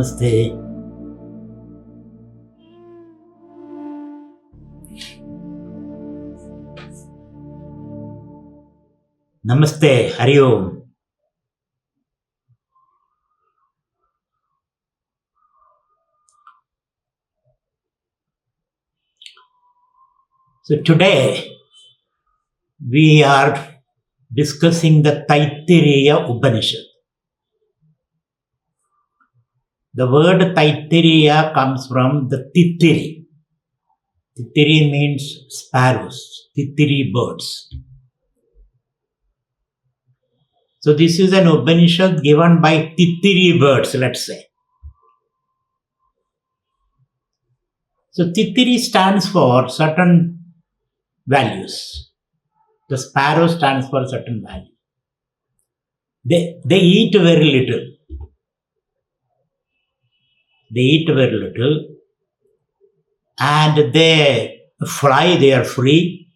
Namaste. Namaste, Hari Om. So today we are discussing the TAITTIRIYA Upanishad. The word TAITTIRIYA comes from the Tittiri. Tittiri means sparrows, Tittiri birds. So this is an Upanishad given by Tittiri birds, let's say. So Tittiri stands for certain values. The sparrow stands for certain value. They eat very little. They eat very little. And they fly, they are free.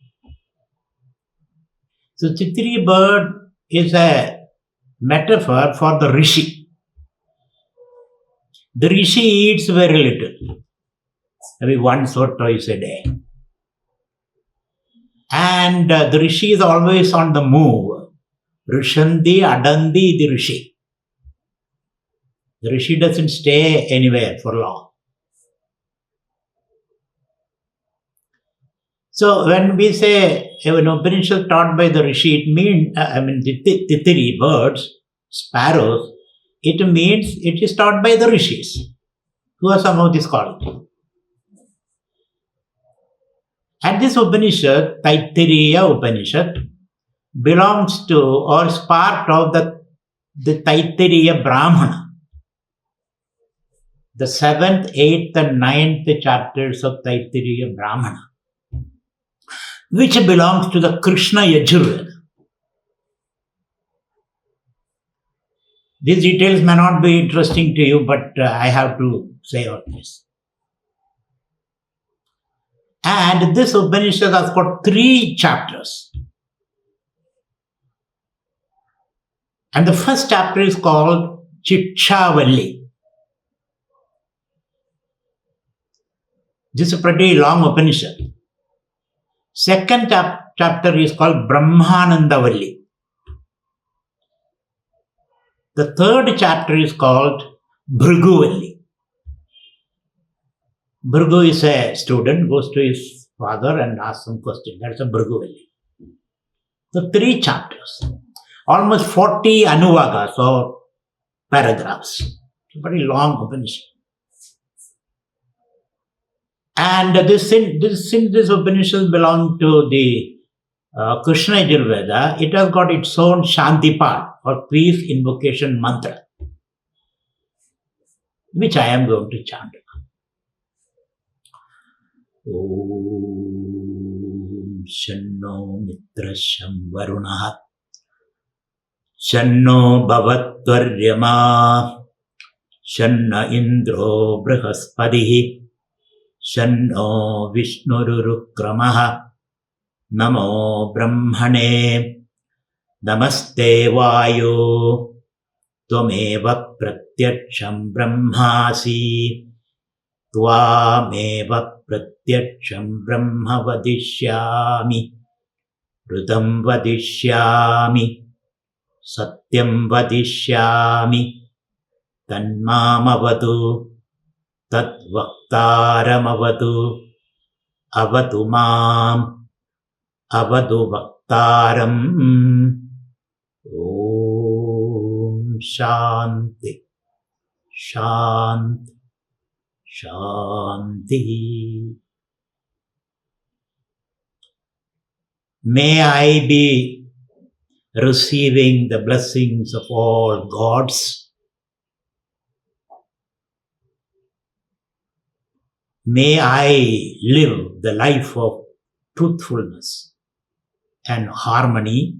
So Tittiri bird is a metaphor for the Rishi. The Rishi eats very little, maybe once or twice a day. And the Rishi is always on the move. Rishandi, Adandi, the Rishi. The Rishi doesn't stay anywhere for long. So when we say an Upanishad taught by the Rishi, it means, the Tittiri birds, sparrows, it means it is taught by the Rishis, who are some of the scholars. And this Upanishad, TAITTIRIYA Upanishad, belongs to or is part of the TAITTIRIYA Brahmana. The 7th, 8th and 9th chapters of TAITTIRIYA Brahmana, which belongs to the Krishna Yajurveda. These details may not be interesting to you, but I have to say all this. And this Upanishad has got 3 chapters. And the first chapter is called Chikshavalli. This is a pretty long Upanishad. Second chapter is called Brahmanandavalli. The third chapter is called Bhriguvalli. Bhrigu is a student, goes to his father and asks some question. That's a Bhriguvalli. So 3 chapters. Almost 40 anuvagas or paragraphs. It's a very long Upanishad. And this Upanishad belongs to the Krishna Yajurveda, it has got its own Shantipat or peace invocation mantra, which I am going to chant. Om Shanno Mitrasham Varunaha Shanno Bhavatvaryama Shanna Indro Brihaspadihi Shanno Vishnurukramaha Namo Brahmane Namaste Vayu Tvameva Pratyaksham Brahmasi Tvameva Pratyaksham Brahma Vadishyami Rudam Vadishyami Satyam Vadishyami Tanmamavadu Tatvaktaram avadu avadu mam avadu vaktaram. Om Shanti Shanti Shanti. May I be receiving the blessings of all gods. May I live the life of truthfulness and harmony.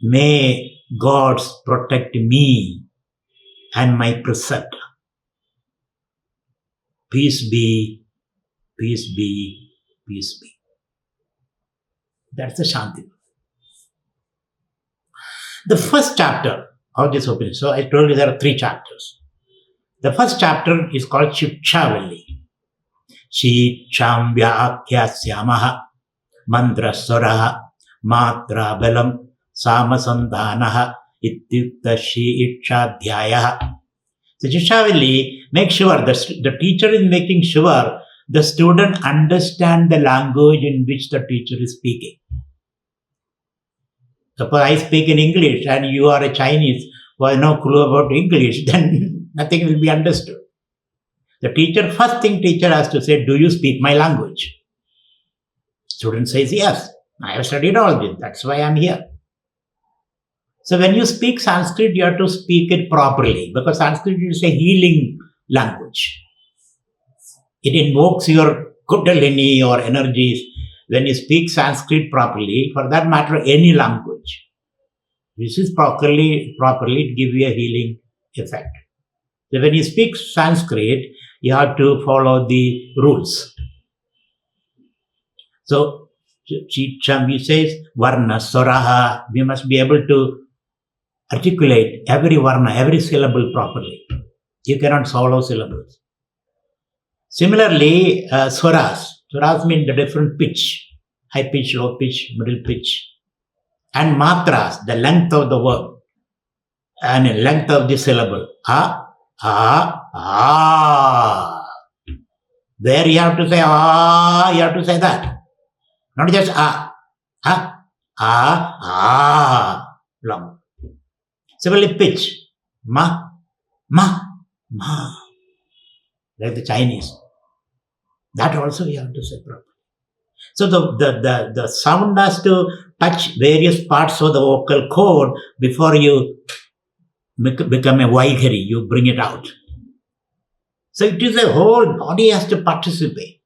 May gods protect me and my preceptor. Peace be, peace be, peace be. That's the Shanti. The first chapter, of this Upanishad. So I told you there are 3 chapters. The first chapter is called Shikshavalli. Shiksham Vyakyasyamaha Mandraswaraha Matra Balam Samasandhanaha Ityukta Shikshadhyayaha. So Shikshavalli makes sure the teacher is making sure the student understand the language in which the teacher is speaking. Suppose I speak in English and you are a Chinese who has no clue about English, then nothing will be understood. The first thing teacher has to say, do you speak my language? Student says, yes, I have studied all this, that's why I am here. So when you speak Sanskrit, you have to speak it properly, because Sanskrit is a healing language. It invokes your kundalini or energies. When you speak Sanskrit properly, for that matter, any language, this is properly, it gives you a healing effect. So when you speak Sanskrit, you have to follow the rules. So, Chicham says, Varna, Soraha, we must be able to articulate every Varna, every syllable properly. You cannot follow syllables. Similarly, Swaras. Swaras mean the different pitch, high pitch, low pitch, middle pitch. And Matras, the length of the word and the length of the syllable. There you have to say you have to say that. Not just long. Similarly, pitch. Ma. Like the Chinese. That also you have to say properly. So the sound has to touch various parts of the vocal cord before you become a Vaigari, you bring it out. So it is a whole body has to participate.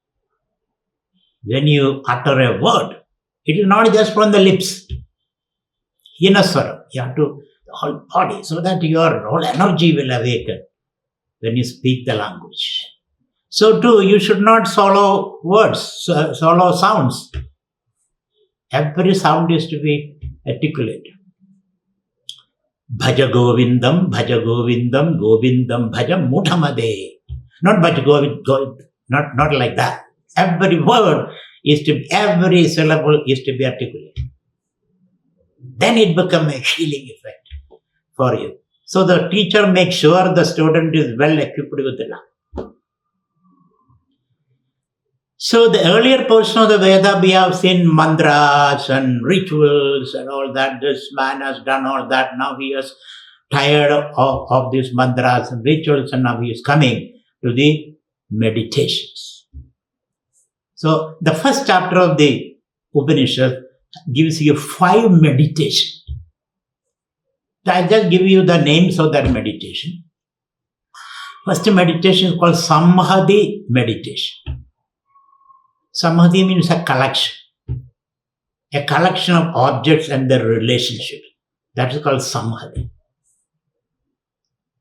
When you utter a word, it is not just from the lips. Hinaswaram, you have to, the whole body, so that your whole energy will awaken when you speak the language. So too, you should not swallow words, swallow sounds. Every sound is to be articulated. Bhaja Govindam, Govindam Bhaja Mudhamade. Not Bhaja Govind, not like that. Every word is to be, every syllable is to be articulated. Then it becomes a healing effect for you. So the teacher makes sure the student is well equipped with the language. So the earlier portion of the Veda, we have seen mantras and rituals and all that. This man has done all that. Now he is tired of these mantras and rituals, and now he is coming to the meditations. So the first chapter of the Upanishad gives you 5 meditations. So I'll just give you the names of that meditation. First meditation is called Samadhi meditation. Samadhi means a collection of objects and their relationship. That is called Samadhi.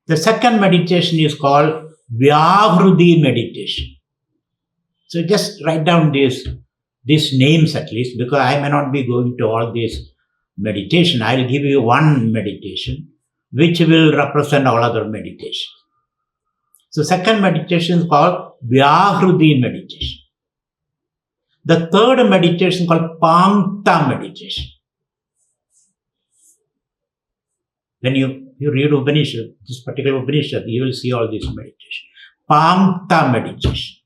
The second meditation is called Vyavrudi meditation. So just write down these names at least, because I may not be going to all these meditation. I will give you one meditation which will represent all other meditations. So second meditation is called Vyavrudi meditation. The third meditation is called Pangta meditation. When you read Upanishad, this particular Upanishad, you will see all these meditation. Pangta meditation.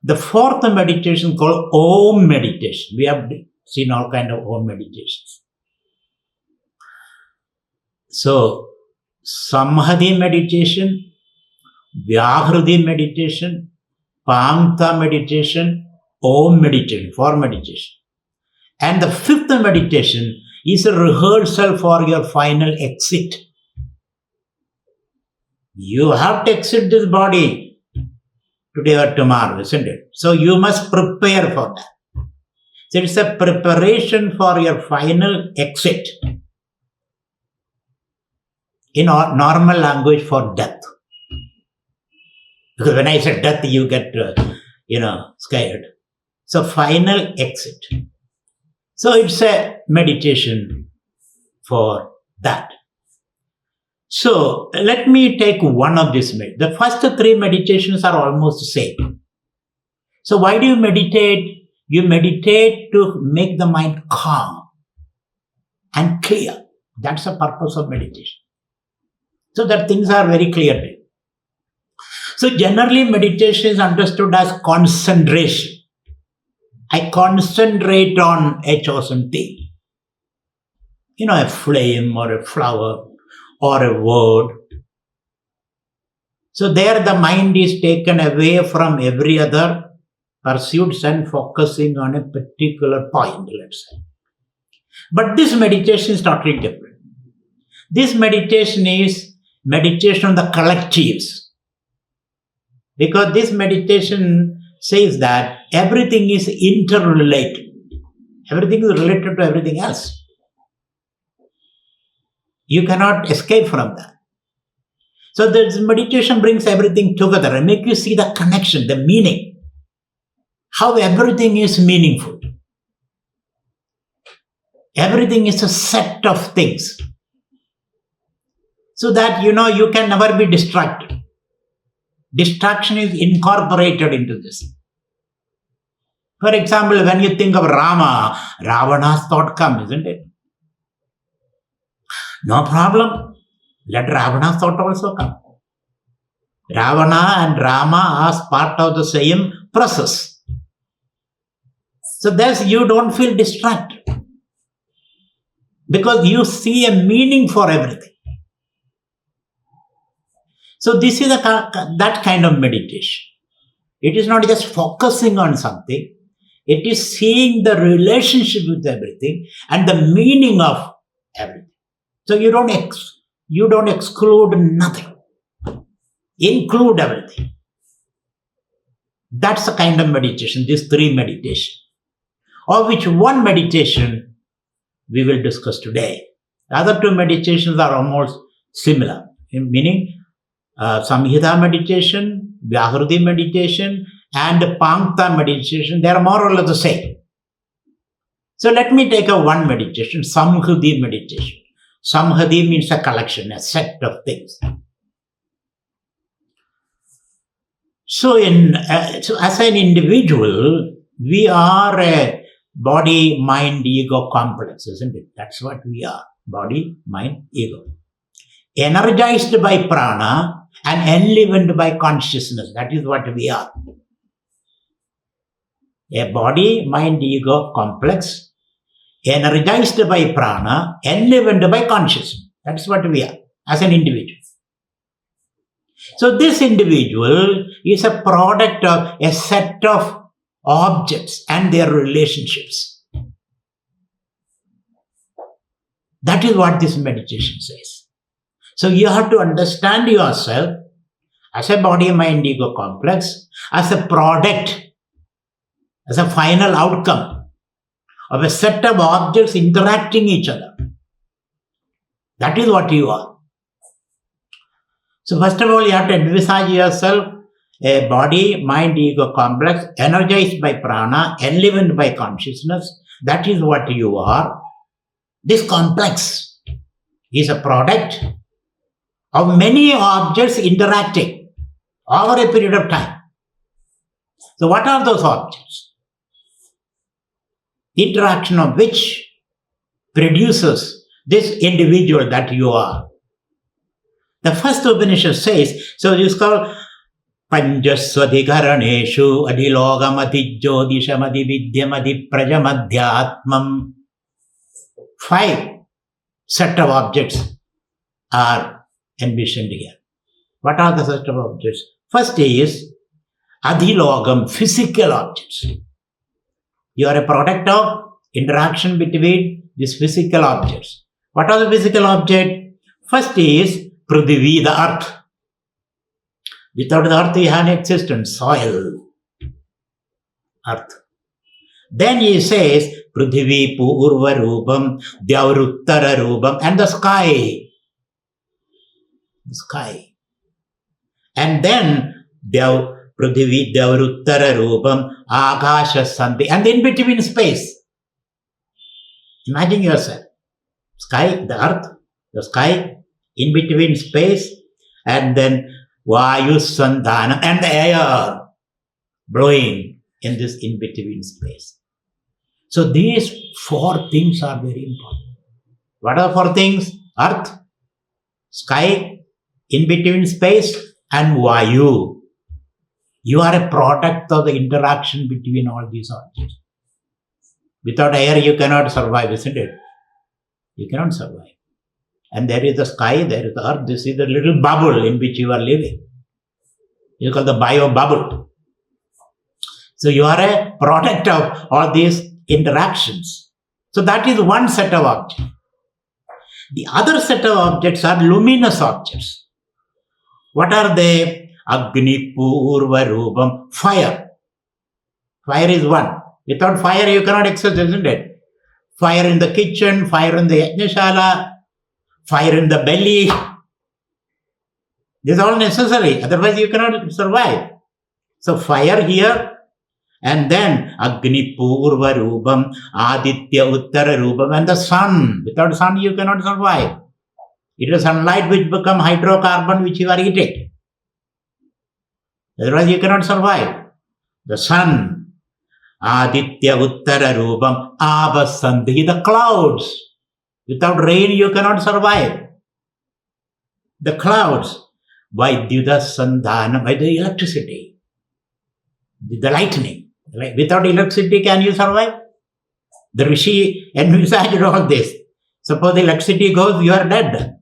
The fourth meditation is called Om meditation. We have seen all kind of Om meditations. So, Samadhi meditation, Vyavrudi meditation, Pangta meditation, Om meditation, 4 meditation. And the fifth meditation is a rehearsal for your final exit. You have to exit this body today or tomorrow, isn't it? So you must prepare for that. So it's a preparation for your final exit. In normal language, for death. Because when I say death, you get, scared. So final exit. So it's a meditation for that. So let me take one of these. The first three meditations are almost the same. So why do you meditate? You meditate to make the mind calm and clear. That's the purpose of meditation. So that things are very clear to you. So generally meditation is understood as concentration. I concentrate on a chosen thing. A flame or a flower or a word. So there the mind is taken away from every other pursuits and focusing on a particular point, let's say. But this meditation is totally different. This meditation is meditation on the collectives. Because this meditation says that everything is interrelated. Everything is related to everything else. You cannot escape from that. So this meditation brings everything together and make you see the connection, the meaning, how everything is meaningful. Everything is a set of things. So that you can never be distracted. Distraction is incorporated into this. For example, when you think of Rama, Ravana's thought comes, isn't it? No problem. Let Ravana's thought also come. Ravana and Rama are part of the same process. So thus you don't feel distracted. Because you see a meaning for everything. So this is that kind of meditation. It is not just focusing on something. It is seeing the relationship with everything and the meaning of everything. So you don't exclude nothing. Include everything. That's the kind of meditation, these three meditations. Of which one meditation we will discuss today. The other two meditations are almost similar, meaning Samhita meditation, Vyahruti meditation, and Pankta meditation. They are more or less the same. So let me take one meditation, Samhiti meditation. Samhiti means a collection, a set of things. So as an individual, we are a body, mind, ego complex, isn't it? That's what we are. Body, mind, ego. Energized by prana and enlivened by consciousness. That is what we are. A body, mind, ego complex, energized by prana, enlivened by consciousness. That's what we are as an individual. So this individual is a product of a set of objects and their relationships. That is what this meditation says. So you have to understand yourself as a body, mind, ego complex, as a product, as a final outcome of a set of objects interacting each other. That is what you are. So first of all, you have to envisage yourself a body, mind, ego complex, energized by prana, enlivened by consciousness. That is what you are. This complex is a product of many objects interacting over a period of time. So what are those objects? Interaction of which produces this individual that you are. The first Upanishad says, so it is called Panchaswadhikaraneshu adhilogam adhijyodisham adhividyam adhiprajamadhyatmam. 5 set of objects are envisioned here. What are the set of objects? First is adhilogam, physical objects. You are a product of interaction between these physical objects. What are the physical objects? First is Prithvi, the earth. Without the earth, you have no existence. Soil. Earth. Then he says, Prithvi Purva Rupam, Dhyaruttara Rupam, and the sky. The sky. And then Prithvi Dhyaruttara Rupam, Akasha Santi, and in between space. Imagine yourself. Sky, the earth, the sky, in between space, and then Vayu Sandhana, and the air blowing in this in between space. So these four things are very important. What are four things? Earth, sky, in between space, and Vayu. You are a product of the interaction between all these objects. Without air, you cannot survive, isn't it? You cannot survive. And there is the sky, there is the earth, this is the little bubble in which you are living. You call the bio bubble. So you are a product of all these interactions. So that is one set of objects. The other set of objects are luminous objects. What are they? Agni, Purva, Rupam, fire. Fire is one. Without fire, you cannot exist, isn't it? Fire in the kitchen, fire in the yajnashala, fire in the belly. This is all necessary. Otherwise, you cannot survive. So, fire here, and then Agni, Purva, Rupam, Aditya, Uttara, Rupam, and the sun. Without sun, you cannot survive. It is sunlight which becomes hydrocarbon which you are eating. Otherwise, you cannot survive. The sun, Aditya, Uttara, Rupam, Abasandhi, the clouds. Without rain, you cannot survive. The clouds, Vaidyuta Sandhana, by the electricity, the lightning. Without electricity, can you survive? The Rishi envisaged all this. Suppose the electricity goes, you are dead.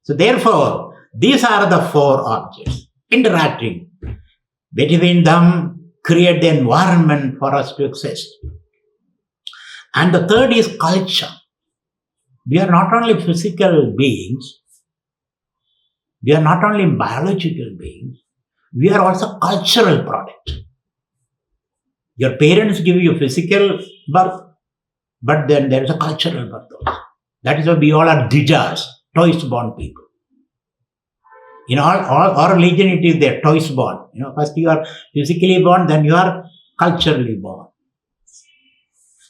So therefore, these are the four objects. Interacting between them, create the environment for us to exist. And the third is culture. We are not only physical beings, we are not only biological beings, we are also cultural product. Your parents give you physical birth, but then there is a cultural birth also. That is why we all are dijas, twice-born people. In all religion, it is there, twice born. First you are physically born, then you are culturally born.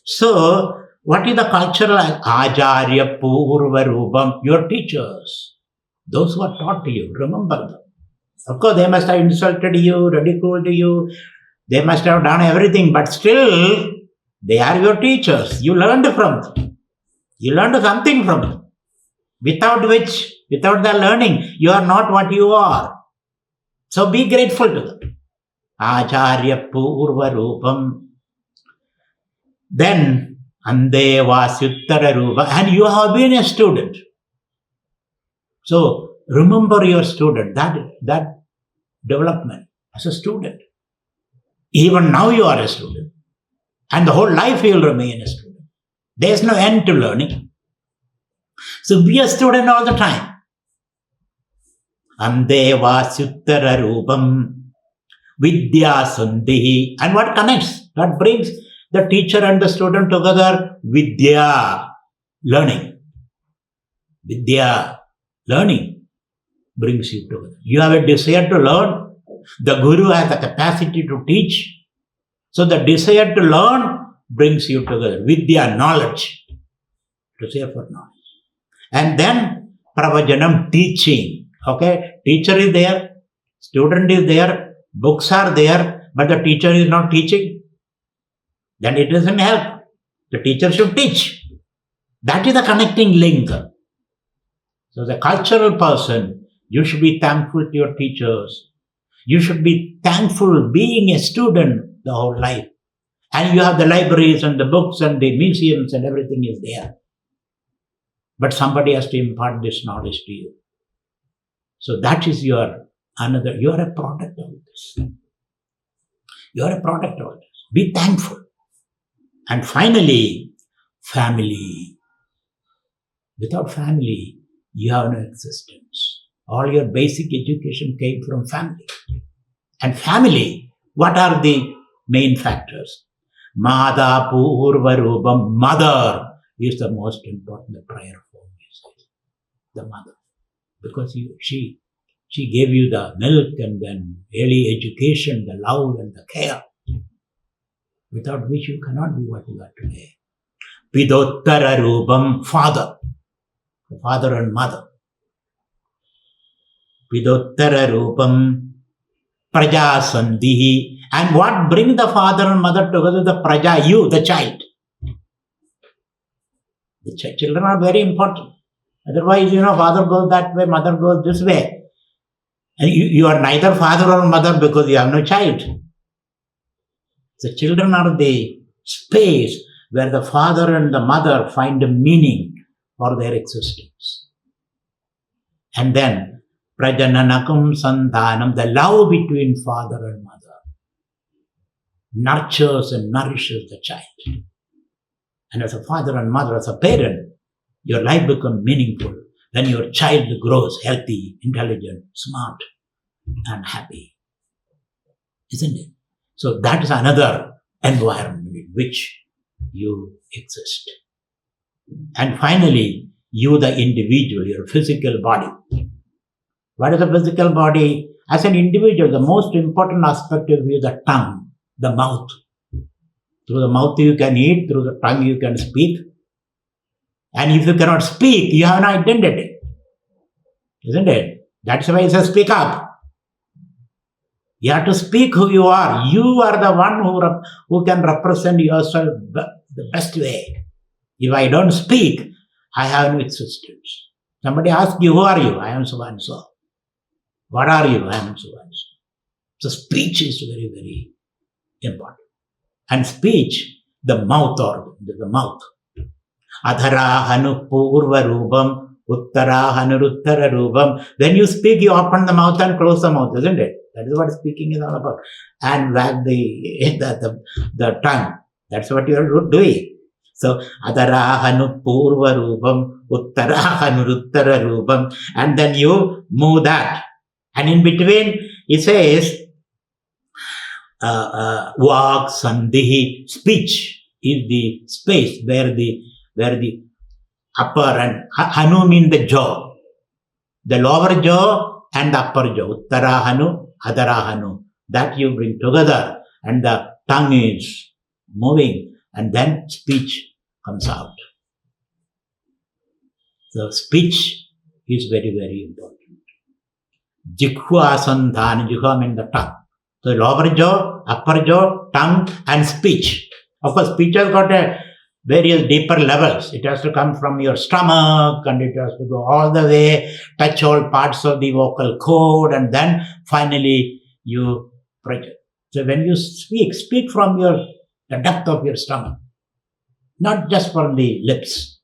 So, what is the cultural? Acharya, Purva, Rupam, your teachers, those who are taught to you, remember them. Of course, they must have insulted you, ridiculed you, they must have done everything, but still, they are your teachers. You learned from them. You learned something from them. Without which, without the learning, you are not what you are. So be grateful to them. Acharya Purva Rupam. Then, Ande Vasyuttara Rupa. And you have been a student. So, remember your student, that development as a student. Even now you are a student. And the whole life you will remain a student. There is no end to learning. So be a student all the time. Ande Vasyuttara Rupam Vidya Sandhi. And what connects? What brings the teacher and the student together? Vidya, learning. Vidya, learning brings you together. You have a desire to learn. The Guru has the capacity to teach. So the desire to learn brings you together. Vidya, knowledge. Desire for knowledge. And then Pravajanam, teaching. Okay, teacher is there, student is there, books are there, but the teacher is not teaching. Then it doesn't help. The teacher should teach. That is the connecting link. So the cultural person, you should be thankful to your teachers. You should be thankful being a student the whole life. And you have the libraries and the books and the museums and everything is there. But somebody has to impart this knowledge to you. So that is you are a product of this. You are a product of this. Be thankful. And finally, family. Without family, you have no existence. All your basic education came from family. And family, what are the main factors? Mada Purva Rupam, mother is the most important, the prayer form, the mother. Because she gave you the milk and then early education, the love and the care, without which you cannot be what you are today. Pidottara Rupam, father. father and mother. Vidottara Rupam Praja Sandhihi. And what brings the father and mother together? The Praja, you, the child. The children are very important. Otherwise, father goes that way, mother goes this way. And you are neither father or mother because you have no child. The children are the space where the father and the mother find a meaning for their existence. And then, Prajananakum Sandhanam, the love between father and mother, nurtures and nourishes the child. And as a father and mother, as a parent, your life becomes meaningful when your child grows healthy, intelligent, smart, and happy. Isn't it? So that is another environment in which you exist. And finally, you, the individual, your physical body. What is the physical body? As an individual, the most important aspect of you is the tongue, the mouth. Through the mouth you can eat, through the tongue you can speak. And if you cannot speak, you have an identity. Isn't it? That's why it says speak up. You have to speak who you are. You are the one who can represent yourself the best way. If I don't speak, I have no existence. Somebody asks you, who are you? I am so and so. What are you? I am so and so. So speech is very, very important. And speech, the mouth organ, the mouth. Adhara hanu purva rupam, uttara hanuruttara rupam. When you speak, you open the mouth and close the mouth, isn't it? That is what speaking is all about. And wag the tongue. That's what you are doing. So, adhara hanu purva rupam, uttara hanuruttara rupam. And then you move that. And in between, it says, Vak Sandhihi, speech is the space where the upper and Hanu means the jaw, the lower jaw and the upper jaw, Uttara Hanu, Adhara Hanu, that you bring together and the tongue is moving and then speech comes out. So speech is very, very important. Jikhva Sandhana, Jikhva means the tongue. So lower jaw, upper jaw, tongue and speech. Of course, speech has got various deeper levels. It has to come from your stomach and it has to go all the way, touch all parts of the vocal cord and then finally you project. So when you speak from the depth of your stomach, not just from the lips.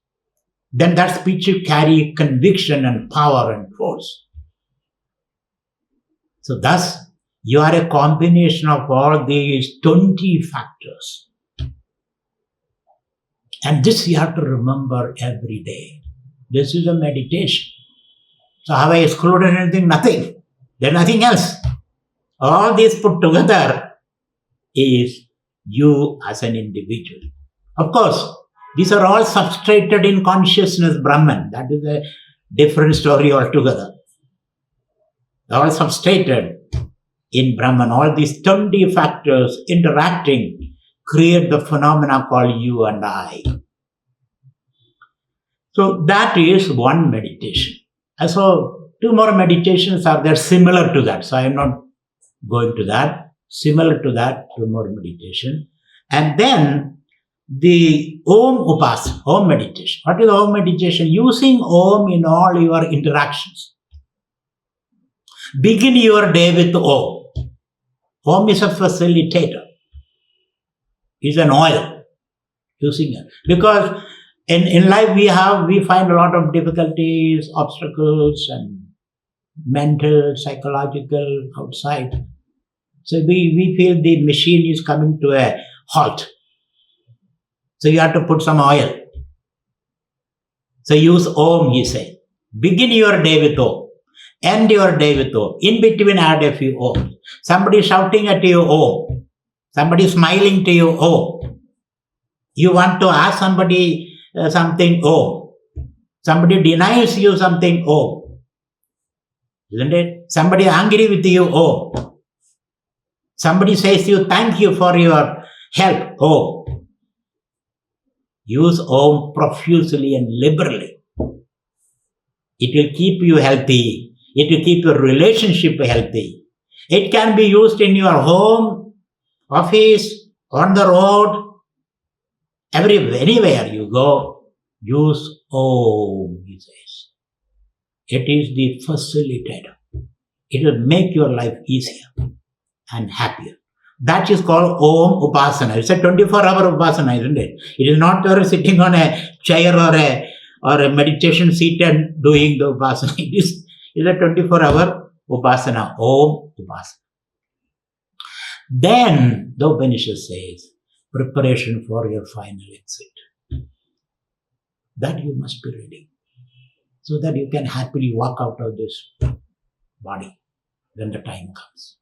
Then that speech you carry conviction and power and force. So thus, you are a combination of all these 20 factors. And this you have to remember every day. This is a meditation. So have I excluded anything? Nothing. There's nothing else. All these put together is you as an individual. Of course, these are all substrated in consciousness, Brahman. That is a different story altogether. All substrated in Brahman, all these 20 factors interacting create the phenomena called you and I. So that is one meditation. And so 2 more meditations are there similar to that. So I am not going to that. Similar to that, 2 more meditation. And then the Om Upasana, Om meditation. What is Om meditation? Using Om in all your interactions. Begin your day with Om. Om is a facilitator. Is an oil. Using it. Because in life we find a lot of difficulties, obstacles and mental, psychological, outside. So we feel the machine is coming to a halt. So you have to put some oil. So use Om, he said. Begin your day with Om. End your day with Om. In between add a few Om. Somebody shouting at you, Om. Somebody smiling to you, Om. You want to ask somebody something, Om. Somebody denies you something, Om. Isn't it? Somebody angry with you, Om. Somebody says to you, thank you for your help, Om. Use Om profusely and liberally. It will keep you healthy. It will keep your relationship healthy. It can be used in your home, office, on the road, anywhere you go. Use Om, he says. It is the facilitator. It will make your life easier and happier. That is called Om Upasana. It's a 24-hour Upasana, isn't it? It is not sitting on a chair or a meditation seat and doing the Upasana. It is a 24-hour Upasana, Om Upasana. Then the Upanishad says, preparation for your final exit. That you must be ready, so that you can happily walk out of this body when the time comes.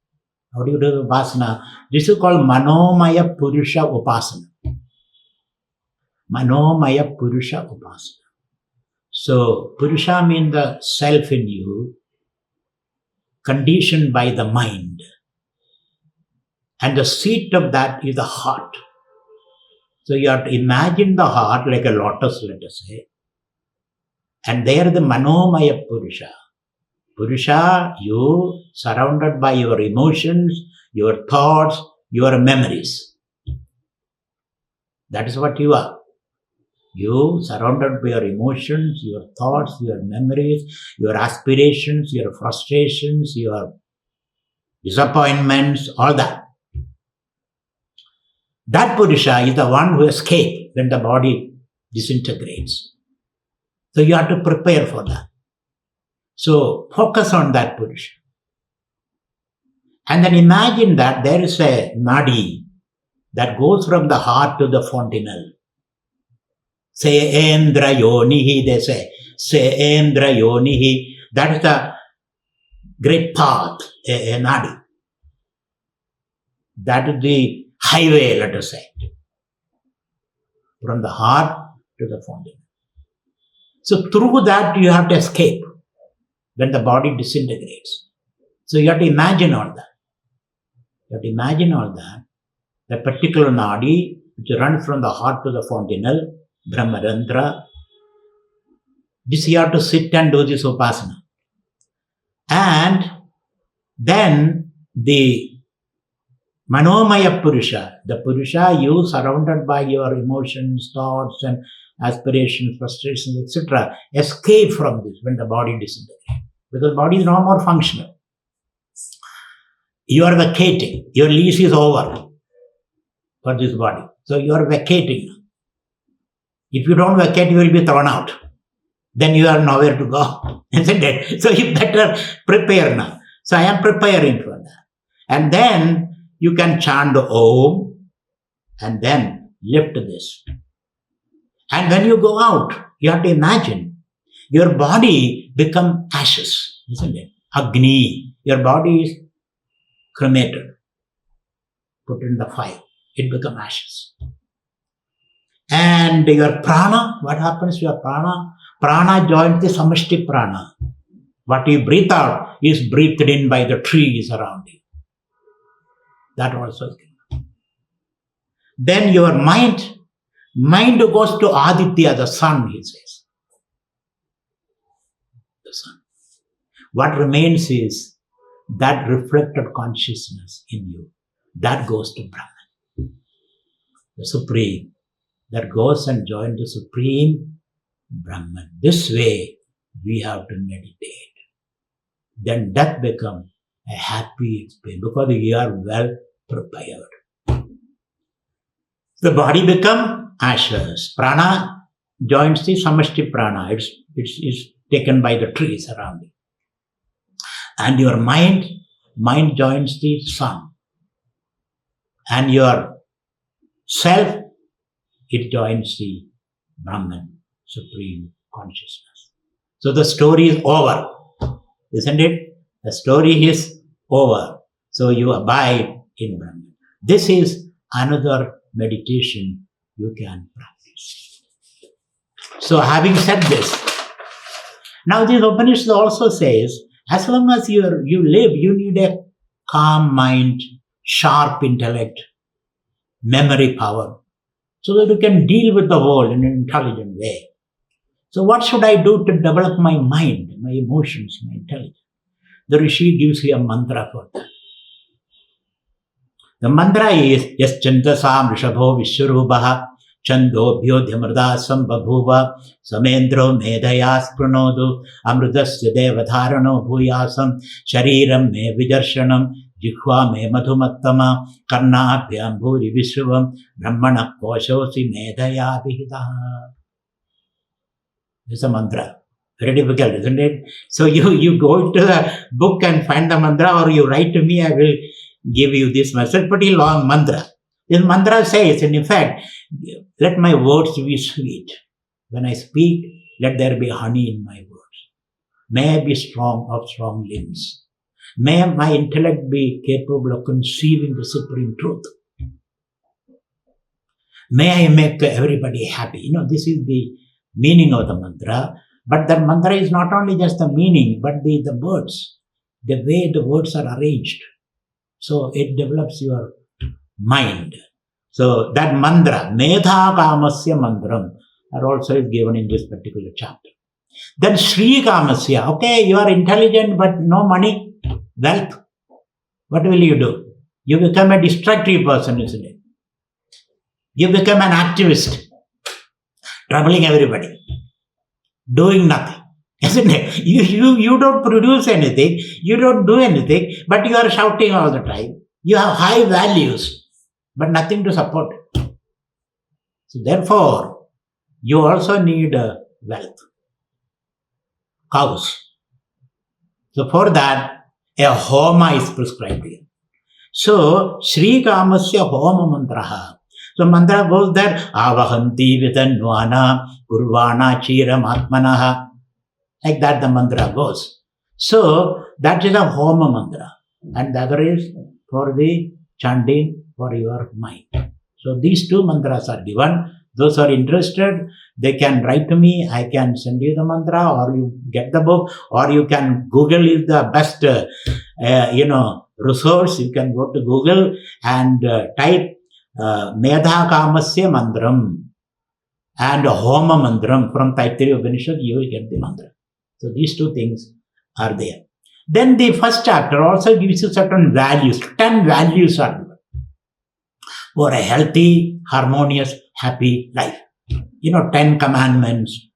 How do you do the Upasana? This is called Manomaya Purusha Upasana. Manomaya Purusha Upasana. So, Purusha means the self in you, conditioned by the mind. And the seat of that is the heart. So, you have to imagine the heart like a lotus, let us say. And there the Manomaya Purusha. Purusha, you surrounded by your emotions, your thoughts, your memories. That is what you are. You surrounded by your emotions, your thoughts, your memories, your aspirations, your frustrations, your disappointments, all that. That Purusha is the one who escapes when the body disintegrates. So you have to prepare for that. So focus on that Purusha. And then imagine that there is a nadi that goes from the heart to the fontanelle. Seendra yonihi, they say. Seendra yonihi. That is the great path, a nadi. That is the highway, let us say. From the heart to the fontanelle. So through that you have to escape when the body disintegrates. So you have to imagine all that. You have to imagine all that. The particular nadi which runs from the heart to the fontanelle, Brahmarantra. This you have to sit and do this Upasana. And then the Manomaya Purusha, the Purusha you surrounded by your emotions, thoughts and aspirations, frustrations, etc. escape from this when the body disintegrates. Because the body is no more functional. You are vacating. Your lease is over for this body. So you are vacating. If you don't vacate, you will be thrown out. Then you are nowhere to go. Isn't it? So you better prepare now. So I am preparing for that. And then you can chant Om and then lift this. And when you go out, you have to imagine your body become ashes, isn't it? Agony. Your body is cremated, put in the fire. It becomes ashes. And your prana, what happens to your prana? Prana joins the samashti prana. What you breathe out is breathed in by the trees around you. That also. Then your mind goes to Aditya, the sun, he says. The sun. What remains is that reflected consciousness in you. That goes to Brahman, the Supreme. That goes and joins the Supreme Brahman. This way we have to meditate. Then death becomes a happy experience because you are well prepared. The body becomes ashes. Prana joins the samashti prana. It's taken by the trees around it. And your mind joins the sun. And your self, it joins the Brahman, Supreme Consciousness. So the story is over, isn't it? The story is over. So you abide in Brahman. This is another meditation you can practice. So having said this, now this Upanishad also says, as long as you live, you need a calm mind, sharp intellect, memory power, so that you can deal with the world in an intelligent way. So what should I do to develop my mind? my emotions, my intelligence. The Rishi gives you a mantra for that. The mantra is Yas Chandasam Rishabho Vishwarubaha Chando Bhyodhyamrda Sambabhuva Samendro Medhaya Spranodu Amrudasya Devadharano Bhuyasam Shariram Me Vidarshanam Jikhva Me Madhumattama Karnabhyam Bhuri Vishwavam Brahmana Koshosi Medhaya Vihidaha. It's a mantra. Very difficult, isn't it? So you go to the book and find the mantra, or you write to me, I will give you this message. Pretty long mantra. This mantra says, in effect, let my words be sweet. When I speak, let there be honey in my words. May I be strong of strong limbs. May my intellect be capable of conceiving the supreme truth. May I make everybody happy. This is the meaning of the mantra. But that mantra is not only just the meaning, but the words, the way the words are arranged. So it develops your mind. So that mantra, Medha Kamasya Mantram, also is given in this particular chapter. Then Sri Kamasya, okay, you are intelligent but no money, wealth. What will you do? You become a destructive person, isn't it? You become an activist, troubling everybody, doing nothing, isn't it? You don't produce anything, you don't do anything, but you are shouting all the time. You have high values, but nothing to support it. So therefore, you also need wealth, cows. So for that, a homa is prescribed here. So, Sri Kamasya homa mantraha. So mantra goes that avahanti vitanvana kurvana chiram atmanaha. Like that the mantra goes. So that is a homa mantra. And the other is for the chanting for your mind. So these two mantras are given. Those who are interested, they can write to me. I can send you the mantra, or you get the book, or you can Google is the best, resource. You can go to Google and type Medha Kamasya Mantram and Homa Mantram from Taittiriya Upanishad. You will get the mantra. So these two things are there. Then the first chapter also gives you certain values. 10 values are given for a healthy, harmonious, happy life. 10 commandments.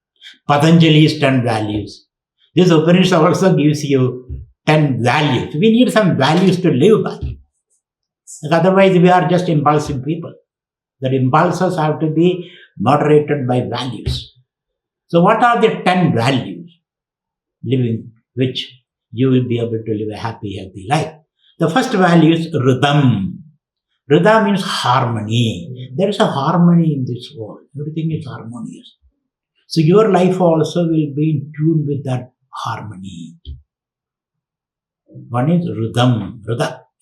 Patanjali's 10 values. This Upanishad also gives you 10 values. We need some values to live by. Otherwise, we are just impulsive people. The impulses have to be moderated by values. So what are the 10 values living which you will be able to live a happy, healthy life? The first value is rhythm. Rhythm means harmony. There is a harmony in this world. Everything is harmonious. So your life also will be in tune with that harmony. One is rhythm,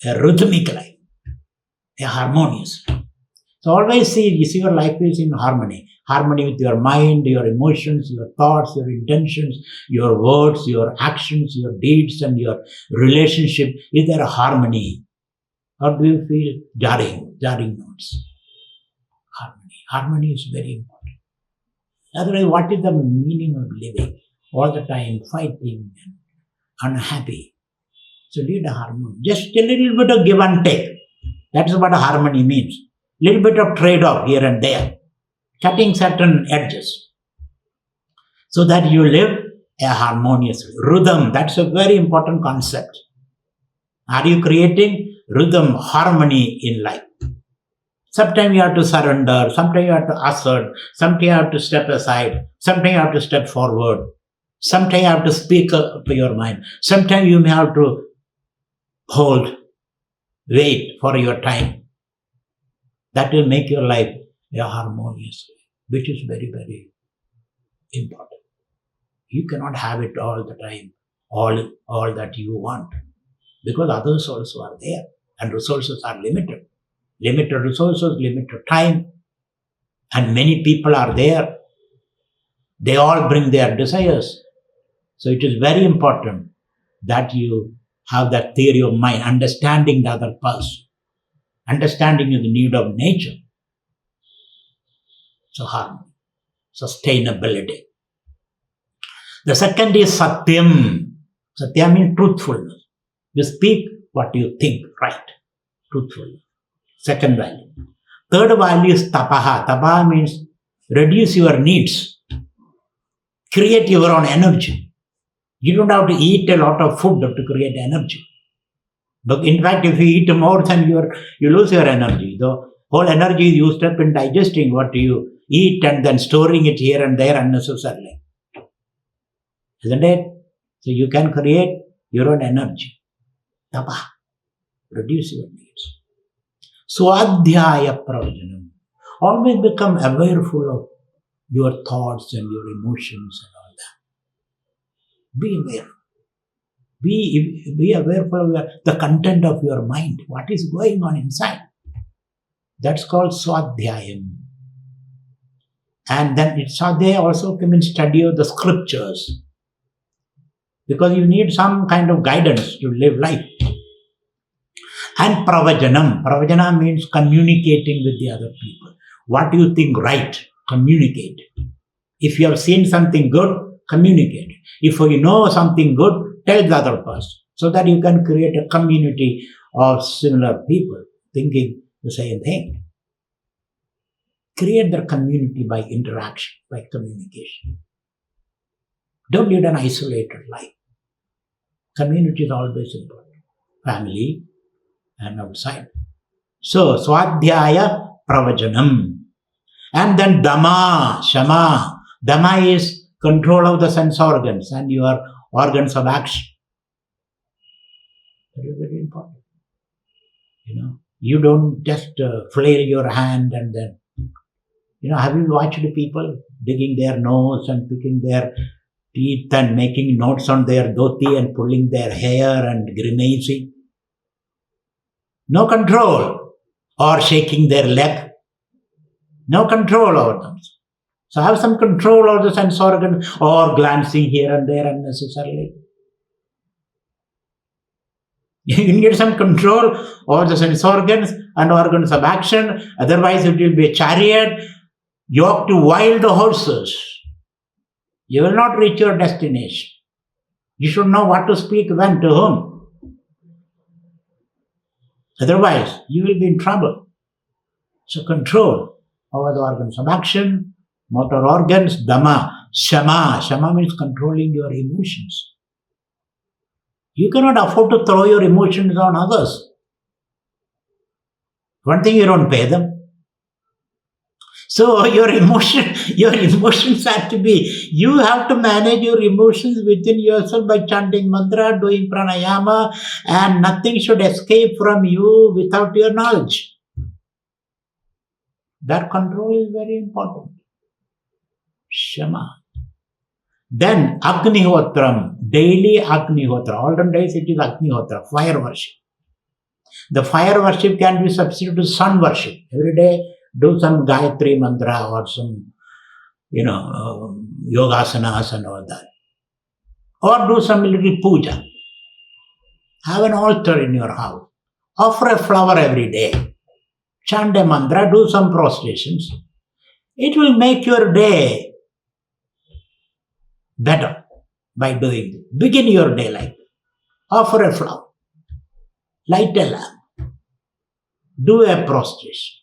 a rhythmic life, a harmonious. So always see your life is in harmony. Harmony with your mind, your emotions, your thoughts, your intentions, your words, your actions, your deeds, and your relationship. Is there a harmony? Or do you feel jarring notes? Harmony is very important. Otherwise, what is the meaning of living? All the time fighting and unhappy. So lead a harmony. Just a little bit of give and take. That's what harmony means. Little bit of trade-off here and there. Cutting certain edges. So that you live a harmonious rhythm. That's a very important concept. Are you creating rhythm, harmony in life? Sometimes you have to surrender, sometimes you have to assert, sometimes you have to step aside, sometimes you have to step forward, sometimes you have to speak up to your mind, sometimes you may have to wait for your time. That will make your life a harmonious way, which is very, very important. You cannot have it all the time, all that you want, because others also are there, and resources are limited. Limited resources, limited time, and many people are there. They all bring their desires. So it is very important that you have that theory of mind, understanding the other person, understanding the need of nature. So harmony, sustainability. The second is Satyam. Satya means truthfulness. You speak what you think, right? Truthfulness. Second value. Third value is Tapaha. Tapaha means reduce your needs. Create your own energy. You don't have to eat a lot of food to create energy. But in fact, if you eat more than you lose your energy. The whole energy is used up in digesting what you eat and then storing it here and there unnecessarily. Isn't it? So you can create your own energy. Tapa. Reduce your needs. Swadhyaya pravajanam. Always become awareful of your thoughts and your emotions and all that. Be aware. Be awareful of the content of your mind. What is going on inside? That's called Swadhyayam. And then Swadhyaya also means study of the scriptures. Because you need some kind of guidance to live life. And Pravajanam. Pravajana means communicating with the other people. What do you think right? Communicate. If you have seen something good, communicate. If you know something good, tell the other person. So that you can create a community of similar people thinking the same thing. Create the community by interaction, by communication. Don't lead an isolated life. Community is always important. Family and outside. So, Swadhyaya Pravajanam. And then Dhamma, Shama. Dhamma is control of the sense organs and your organs of action. That is very important. You don't just flail your hand and then, have you watched people digging their nose and picking their teeth and making knots on their dhoti and pulling their hair and grimacing? No control. Or shaking their leg. No control over them. So have some control over the sense organ or glancing here and there unnecessarily. You need some control over the sense organs and organs of action. Otherwise it will be a chariot yoked to wild horses. You will not reach your destination. You should know what to speak when to whom. Otherwise you will be in trouble. So control over the organs of action, motor organs, Dhamma, Shama. Shama means controlling your emotions. You cannot afford to throw your emotions on others. One thing, you don't pay them. So your emotions have to be, you have to manage your emotions within yourself by chanting mantra, doing pranayama, and nothing should escape from you without your knowledge. That control is very important. Shama. Then Agnihotram, daily Agnihotra. Olden days it is Agnihotra, fire worship. The fire worship can be substituted to sun worship. Every day do some Gayatri mantra or some, yogasanas and all that. Or do some little puja. Have an altar in your house. Offer a flower every day. Chant a mantra, do some prostrations. It will make your day better by doing it. Begin your day like that. Offer a flower. Light a lamp. Do a prostration.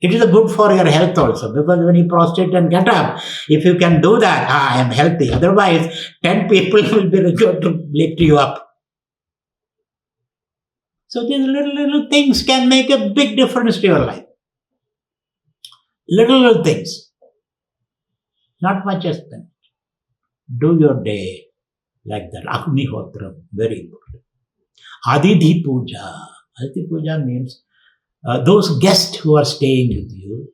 It is good for your health also, because when you prostrate and get up, if you can do that, I am healthy. Otherwise, 10 people will be required to lift you up. So these little things can make a big difference to your life. Little things. Not much expense. Do your day like that. Agnihotra, very important. Adidhi Puja. Adidhi Puja means those guests who are staying with you.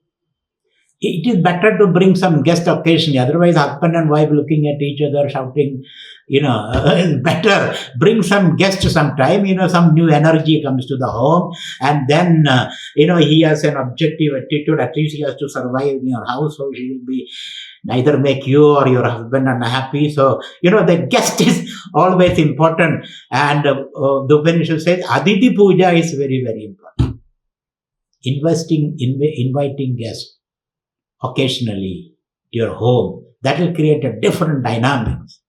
It is better to bring some guest occasionally. Otherwise, husband and wife looking at each other, shouting, it's better. Bring some guests sometime, some new energy comes to the home. And then, he has an objective attitude. At least he has to survive in your house. So he will be neither make you or your husband unhappy. So, the guest is always important. And the Upanishad says, Aditi Puja is very, very important. Inviting guests occasionally to your home That will create a different dynamics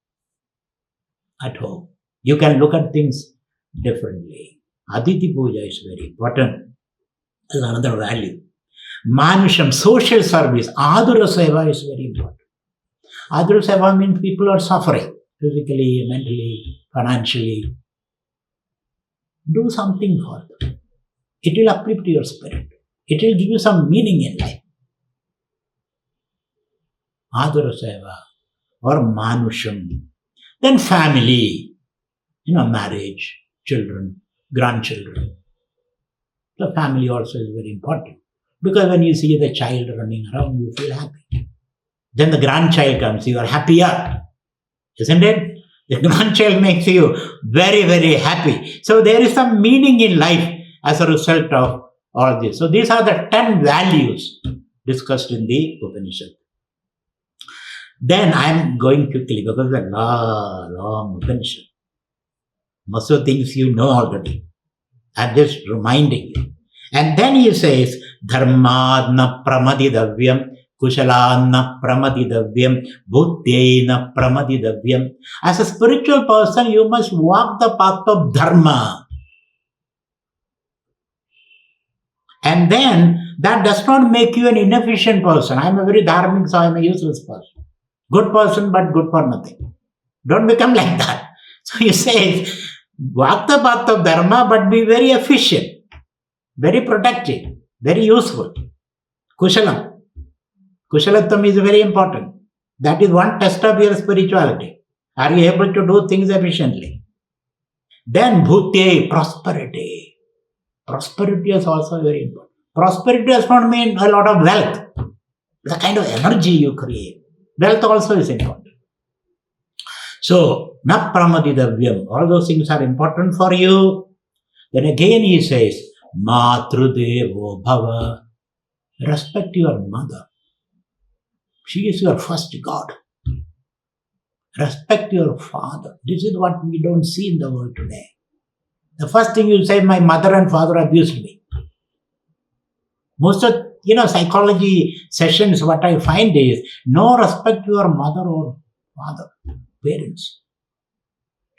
at home. You can look at things differently. Aditi Puja is very important. Is another value. Manusham, social service, Adura Seva is very important. Adura Seva means people are suffering physically, mentally, financially. Do something for them. It will uplift your spirit. It will give you some meaning in life. Adura Seva or Manusham. Then family, marriage, children, grandchildren. The family also is very important. Because when you see the child running around, you feel happy. Then the grandchild comes, you are happier. Isn't it? The grandchild makes you very, very happy. So there is some meaning in life as a result of all this. So these are the 10 values discussed in the Upanishad. Then I am going quickly because it's a long Upanishad. Most of the things you know already. I'm just reminding you. And then he says, Dharmadna pramadidavyam, kushaladna pramadidavyam, buddhyena pramadidavyam. As a spiritual person, you must walk the path of dharma. And then, that does not make you an inefficient person. I am a very dharmic, so I am a useless person. Good person, but good for nothing. Don't become like that. So he says, walk the path of dharma, but be very efficient, very protective, very useful. Kushalam. Kushalatam is very important. That is one test of your spirituality. Are you able to do things efficiently? Then bhutye, prosperity. Prosperity is also very important. Prosperity does not mean a lot of wealth. The kind of energy you create. Wealth also is important. So, na pramadidavyam. All those things are important for you. Then again he says, matrudevo bhava. Respect your mother. She is your first God. Respect your father. This is what we don't see in the world today. The first thing you say, my mother and father abused me. Most of, psychology sessions, what I find is, no respect to your mother or father, parents.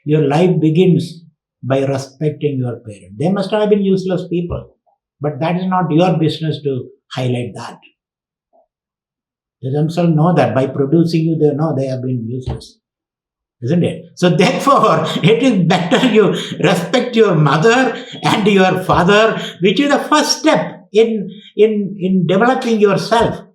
Your life begins by respecting your parents. They must have been useless people, but that is not your business to highlight that. They themselves know that by producing you, they know they have been useless. Isn't it? So therefore, it is better you respect your mother and your father, which is the first step in developing yourself.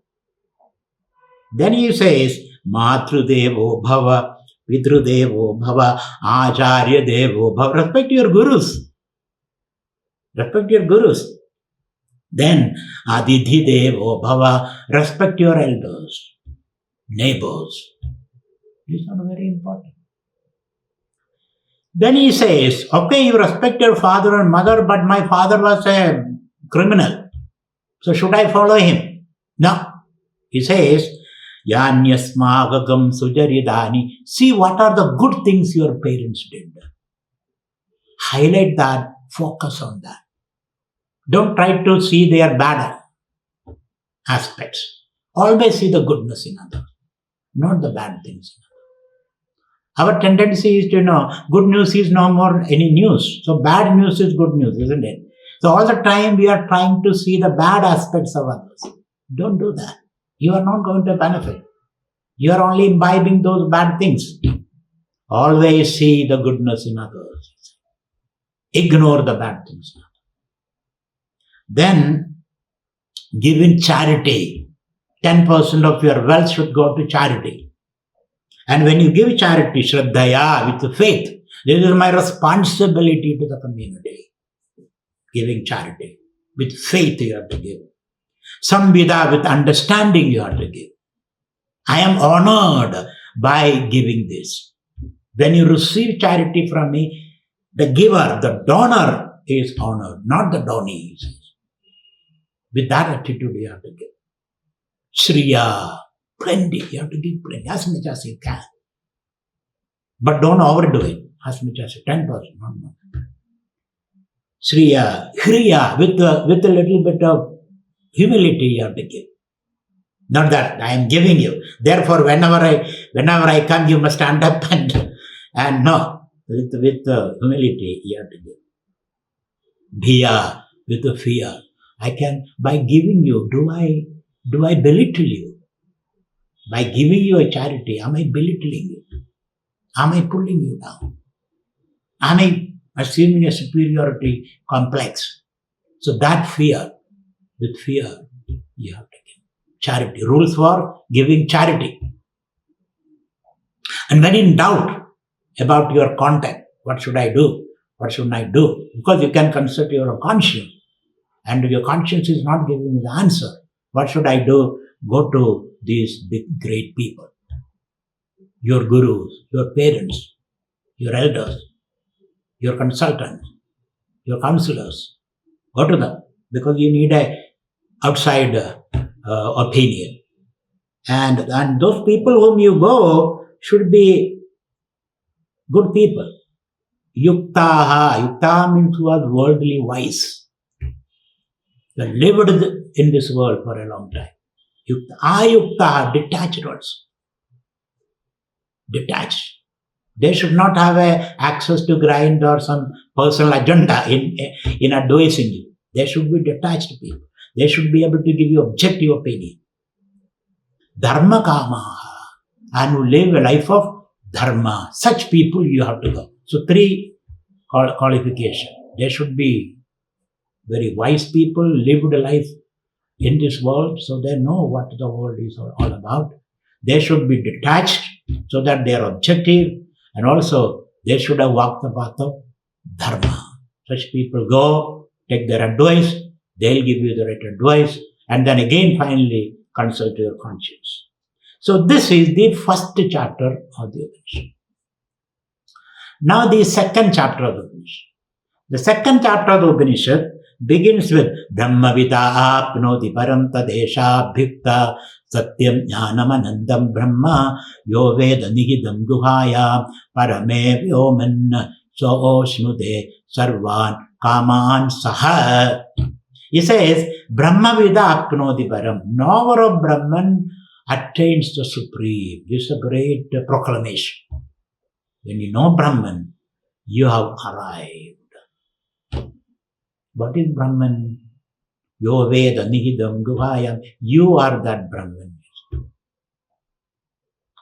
Then he says, Matrudevo bhava, Vidrudevo bhava, Acharya devo bhava. Respect your gurus. Respect your gurus. Then Adidhi devo bhava. Respect your elders, neighbors. These are very important. Then he says, okay, you respect your father and mother, but my father was a criminal. So should I follow him? No. He says, Yanyasmagagam sujaridani. See what are the good things your parents did. Highlight that, focus on that. Don't try to see their bad aspects. Always see the goodness in others, not the bad things. Our tendency is to good news is no more any news. So bad news is good news, isn't it? So all the time we are trying to see the bad aspects of others. Don't do that. You are not going to benefit. You are only imbibing those bad things. Always see the goodness in others. Ignore the bad things. Then give in charity. 10% of your wealth should go to charity. And when you give charity, Shraddhaya, with faith, this is my responsibility to the community. Giving charity. With faith you have to give. Samvida, with understanding you have to give. I am honored by giving this. When you receive charity from me, the giver, the donor is honored, not the donee. With that attitude you have to give. Shriya, plenty, you have to give plenty, as much as you can. But don't overdo it, as much as 10%, not more. Shriya, Hriya, with a little bit of humility you have to give. Not that I am giving you. Therefore, whenever I come, you must stand up and no, with humility you have to give. Bhiya, with the fear. I can, by giving you, do I belittle you? By giving you a charity, am I belittling you? Am I pulling you down? Am I assuming a superiority complex? So that fear, with fear, you have to give. Charity. Rules for giving charity. And when in doubt about your content, what should I do? What should I do? Because you can consult your conscience. And your conscience is not giving you the answer. What should I do? Go to these big, great people. Your gurus, your parents, your elders, your consultants, your counselors. Go to them because you need a outside opinion. And those people whom you go should be good people. Yuktaha. Yuktaha means who are worldly wise. They lived in this world for a long time. Ayuktaha, detached also. Detached. They should not have access to grind or some personal agenda in advising you. They should be detached people. They should be able to give you objective opinion. Dharma kamaha. And who live a life of dharma. Such people you have to go. So 3 qualifications. They should be very wise people, lived a life in this world, so they know what the world is all about. They should be detached so that they are objective, and also they should have walked the path of dharma. Such people go, take their advice, they'll give you the right advice, and then again finally consult your conscience. So this is the first chapter of the Upanishad. Now the second chapter of the Upanishad. The second chapter of the Upanishad begins with Brahmavida apnoti param tadesha bhikta satyam jnanam anandam brahma yo veda nihidam guhaya parame vyoman so osnude sarvan kaman saha. He says, Brahmavida apnoti param. Knower of Brahman attains the supreme. This is a great proclamation. When you know Brahman, you have arrived. What is Brahman? Yo Veda Nihidam Guhayam. You are that Brahman.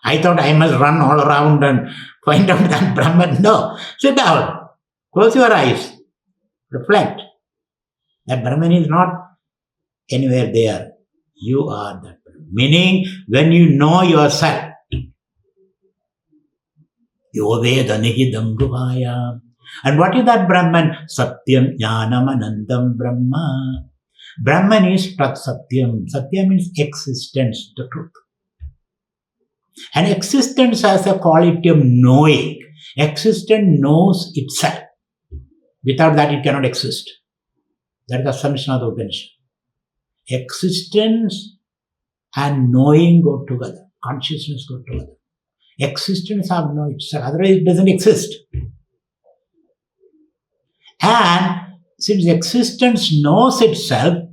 I thought I must run all around and find out that Brahman. No. Sit down. Close your eyes. Reflect. That Brahman is not anywhere there. You are that Brahman. Meaning, when you know yourself. Yo Veda Nihidam Guhayam. And what is that Brahman? Satyam Jnanam Anandam Brahma. Brahman is Tat Satyam. Satya means existence, the truth. And existence has a quality of knowing. Existence knows itself. Without that, it cannot exist. That is the assumption of the Upanishad. Existence and knowing go together. Consciousness go together. Existence have know itself. Otherwise, it doesn't exist. And since existence knows itself,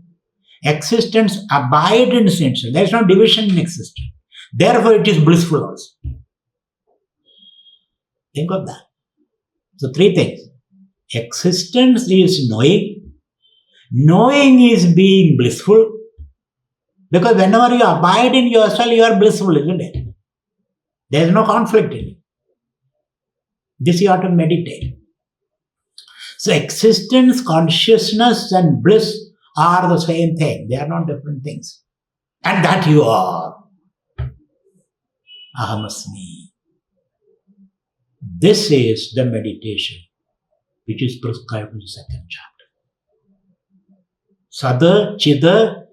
existence abides in itself. There is no division in existence. Therefore, it is blissful also. Think of that. So, 3 things. Existence is knowing. Knowing is being blissful. Because whenever you abide in yourself, you are blissful, isn't it? There is no conflict in it. This you have to meditate. So existence, consciousness and bliss are the same thing. They are not different things. And that you are. Ahamasmi. This is the meditation which is prescribed in the second chapter. Sada Chida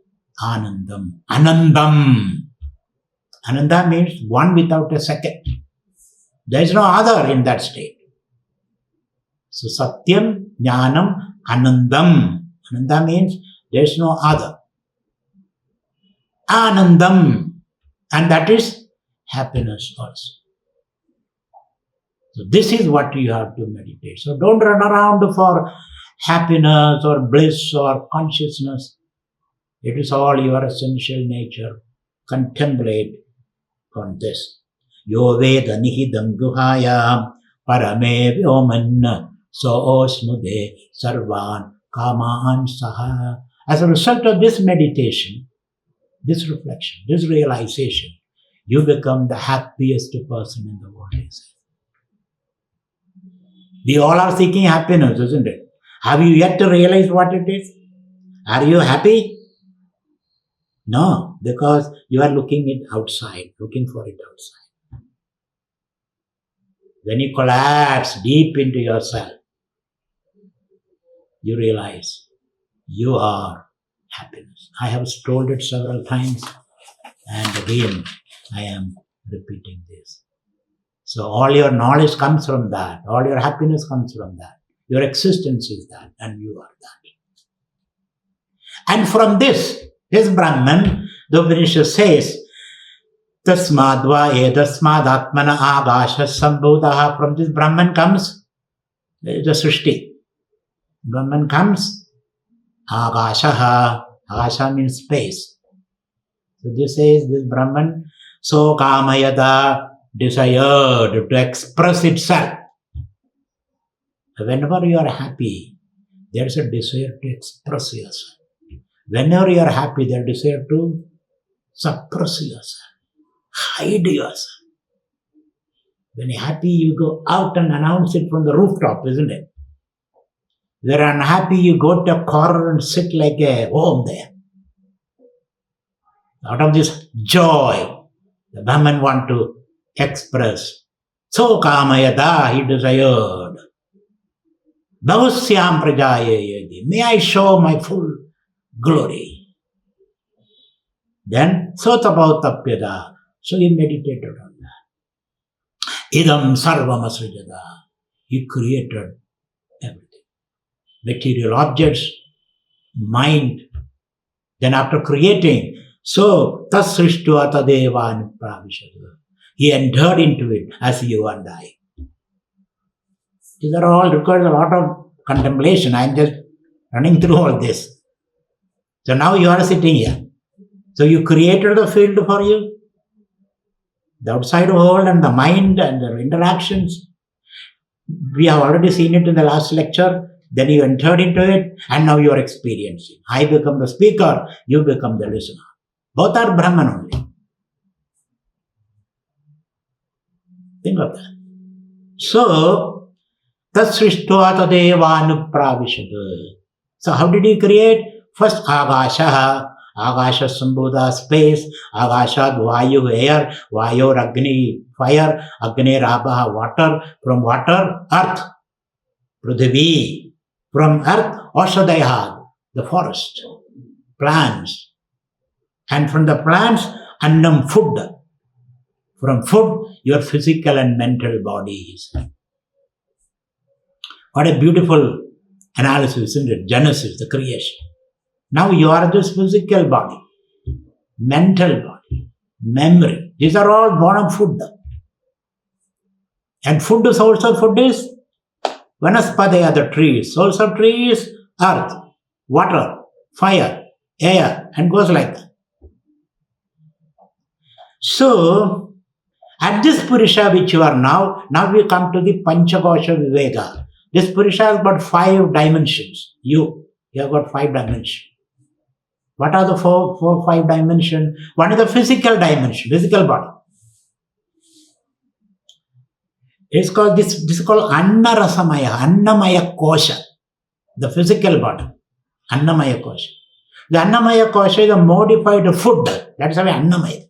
Anandam. Anandam. Ananda means one without a second. There is no other in that state. So Satyam, Jnanam, Anandam. Ananda means there is no other. Anandam. And that is happiness also. So this is what you have to meditate. So don't run around for happiness or bliss or consciousness. It is all your essential nature. contemplate on this. Yo veda nihidam guhayam parame vyoman so osmude sarvan kamaan saha. As a result of this meditation, this reflection, this realization, you become the happiest person in the world. We all are seeking happiness, isn't it? Have you yet to realize what it is? Are you happy? No, because you are looking it outside, looking for it outside. When you collapse deep into yourself, you realize you are happiness. I have told it several times, and again I am repeating this. So all your knowledge comes from that, all your happiness comes from that, your existence is that, and you are that. And from this Brahman, the Upanishad says, Tasmadva edasmad atmana agasha sambodha. From this Brahman comes the Srishti. Brahman comes agashaha. Agasha means space. So this says, this Brahman, so kamayada, desired to express itself. Whenever you are happy, there is a desire to express yourself. Whenever you are happy, there is a desire to suppress yourself, hide yourself. When you're happy, you go out and announce it from the rooftop, isn't it? When you're unhappy, you go to a corner and sit like a worm there. Out of this joy, the Brahman want to express. So kamayada, he desired. Bhavasyam prajayayadi. May I show my full glory. Then sotabhautapyada. So he meditated on that. Idam sarvam asrijada. He created everything. Material objects, mind. Then after creating, so tasrishtva tadevan pravishada. He entered into it as you and I. These are all requires a lot of contemplation. I am just running through all this. So now you are sitting here. So you created the field for you. The outside world and the mind and the interactions. We have already seen it in the last lecture. Then you entered into it and now you are experiencing. I become the speaker, you become the listener. Both are Brahman only. Think of that. So, tasrishtva tadevanupravishad. So how did he create? First agasha, agasha sambodha, space, agashad vayu, air, vayu agni, fire, agni rabha, water, from water, earth, prithvi, from earth, oshadayad, the forest, plants, and from the plants, annam, food. From food, your physical and mental bodies. What a beautiful analysis, isn't it? Genesis, the creation. Now you are this physical body, mental body, memory. These are all born of food. And food, the source of food is Vanaspadaya, the trees. Source of trees, earth, water, fire, air, and goes like that. So, at this Purusha which you are now we come to the Panchakosha Viveka. This Purusha has got 5 dimensions. You have got 5 dimensions. What are the 5 dimensions? One is the physical dimension, physical body. It's called this is called Annarasamaya, Annamaya Kosha, the physical body, Annamaya Kosha. The Annamaya Kosha is a modified food. That's how Annamaya.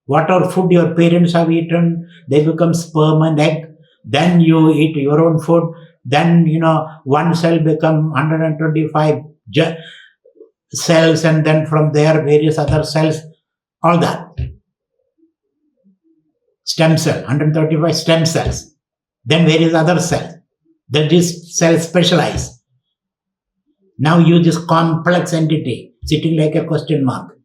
Whatever food your parents have eaten, they become sperm and egg. Then you eat your own food. Then, one cell become 125 cells, and then from there various other cells, all that. Stem cell, 135 stem cells. Then various other cells. Then these cells specialize. Now you this complex entity sitting like a question mark.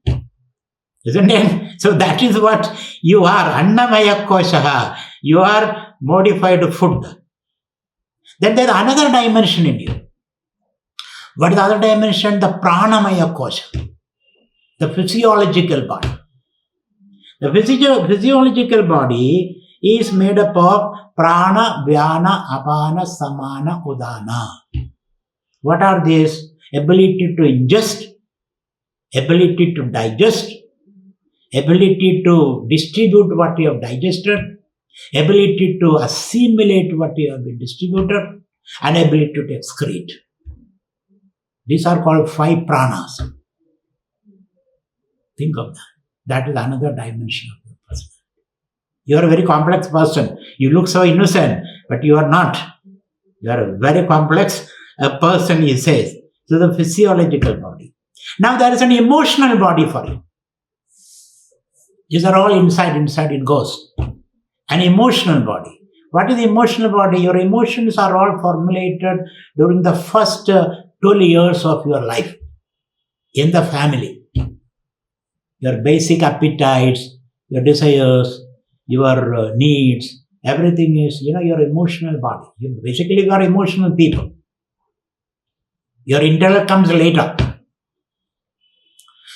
Isn't it? So that is what you are. Annamaya Koshaha. You are modified food. Then there is another dimension in you. What is the other dimension? The Pranamaya Kosha. The physiological body. The physiological body is made up of prana, vyana, apana, samana, udana. What are these? Ability to ingest, ability to digest, ability to distribute what you have digested, ability to assimilate what you have been distributed, and ability to excrete. These are called 5 pranas. Think of that. That is another dimension of your personality. You are a very complex person. You look so innocent, but you are not. You are a very complex person, he says. So the physiological body. Now there is an emotional body for you. These are all inside it goes. An emotional body. What is the emotional body? Your emotions are all formulated during the first 12 years of your life in the family. Your basic appetites, your desires, your needs, everything is, your emotional body. You are emotional people. Your intellect comes later.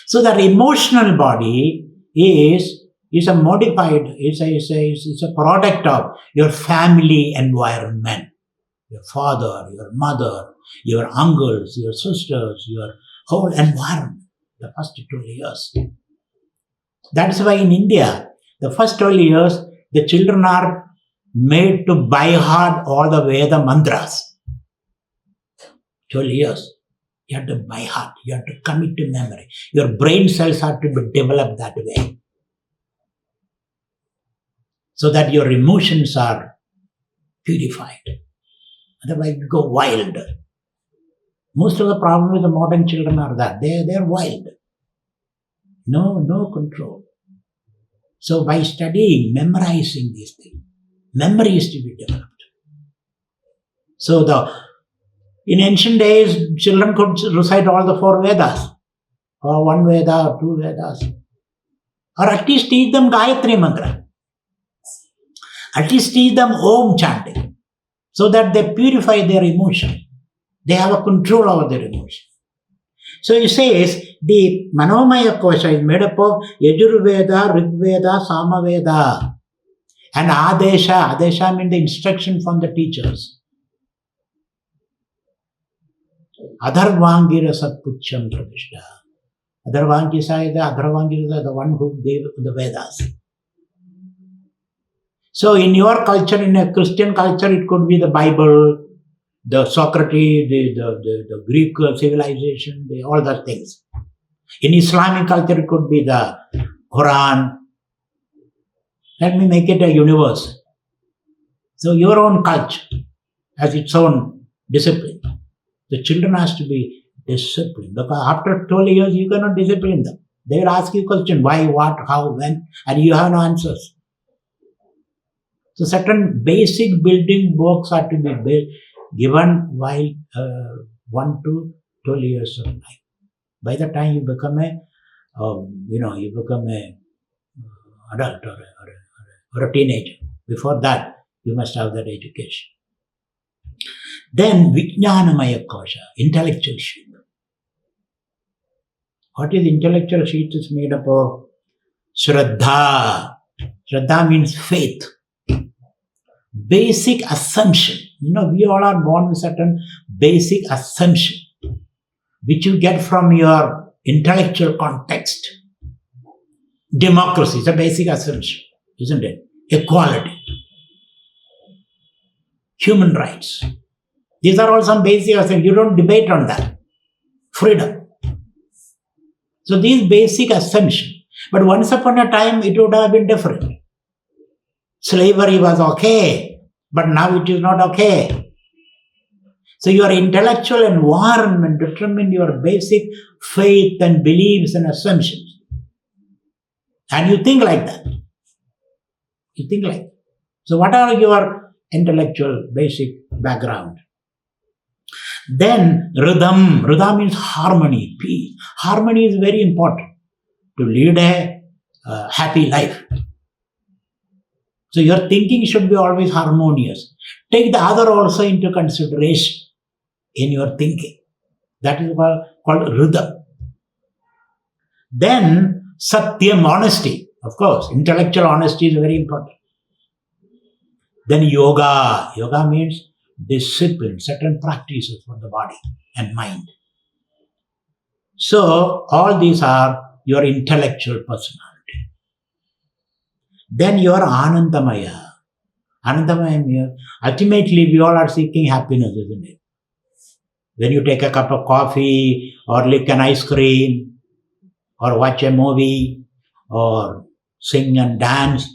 So that emotional body is a modified, is a product of your family environment. Your father, your mother, your uncles, your sisters, your whole environment, the first 12 years. That is why in India, the first 12 years, the children are made to by heart all the Veda mantras. 12 years. You have to by heart. You have to commit to memory. Your brain cells have to be developed that way. So that your emotions are purified. Otherwise, you go wild. Most of the problem with the modern children are that they're wild. No control. So by studying, memorizing these things, memory is to be developed. So in ancient days, children could recite all the 4 Vedas, or 1 Veda, or 2 Vedas, or at least teach them Gayatri Mantra. At least teach them Om chanting, so that they purify their emotion. They have a control over their emotion. So he says, the Manomaya Kosha is made up of Yajurveda, Rigveda, Samaveda, and Adesha. Adesha means the instruction from the teachers. Adharvangira Satpucham Pratishta. Adharvangira is the one who gave the Vedas. So in your culture, in a Christian culture, it could be the Bible, the Socrates, the Greek civilization, all those things. In Islamic culture, it could be the Quran. Let me make it a universe. So your own culture has its own discipline. The children has to be disciplined. Because after 12 years, you cannot discipline them. They will ask you question, why, what, how, when, and you have no answers. So certain basic building blocks are to be given while 1 to 12 years of life. By the time you become a adult or a teenager. Before that, you must have that education. Then Vijnanamaya Kosha, intellectual sheet. What is intellectual sheet? Is made up of Shraddha. Shraddha means faith. Basic assumption. We all are born with certain basic assumption, which you get from your intellectual context. Democracy is a basic assumption, isn't it? Equality. Human rights. These are all some basic assumptions. You don't debate on that. Freedom. So these basic assumptions. But once upon a time, it would have been different. Slavery was okay, but now it is not okay. So your intellectual environment determines your basic faith and beliefs and assumptions. And you think like that. So what are your intellectual basic background? Then rhythm. Rhythm means harmony, peace. Harmony is very important to lead a happy life. So your thinking should be always harmonious. Take the other also into consideration in your thinking. That is called rhythm. Then satyam, honesty. Of course, intellectual honesty is very important. Then yoga. Yoga means discipline, certain practices for the body and mind. So, all these are your intellectual personality. Then your Anandamaya. Anandamaya means, ultimately we all are seeking happiness, isn't it? When you take a cup of coffee or lick an ice cream or watch a movie or sing and dance,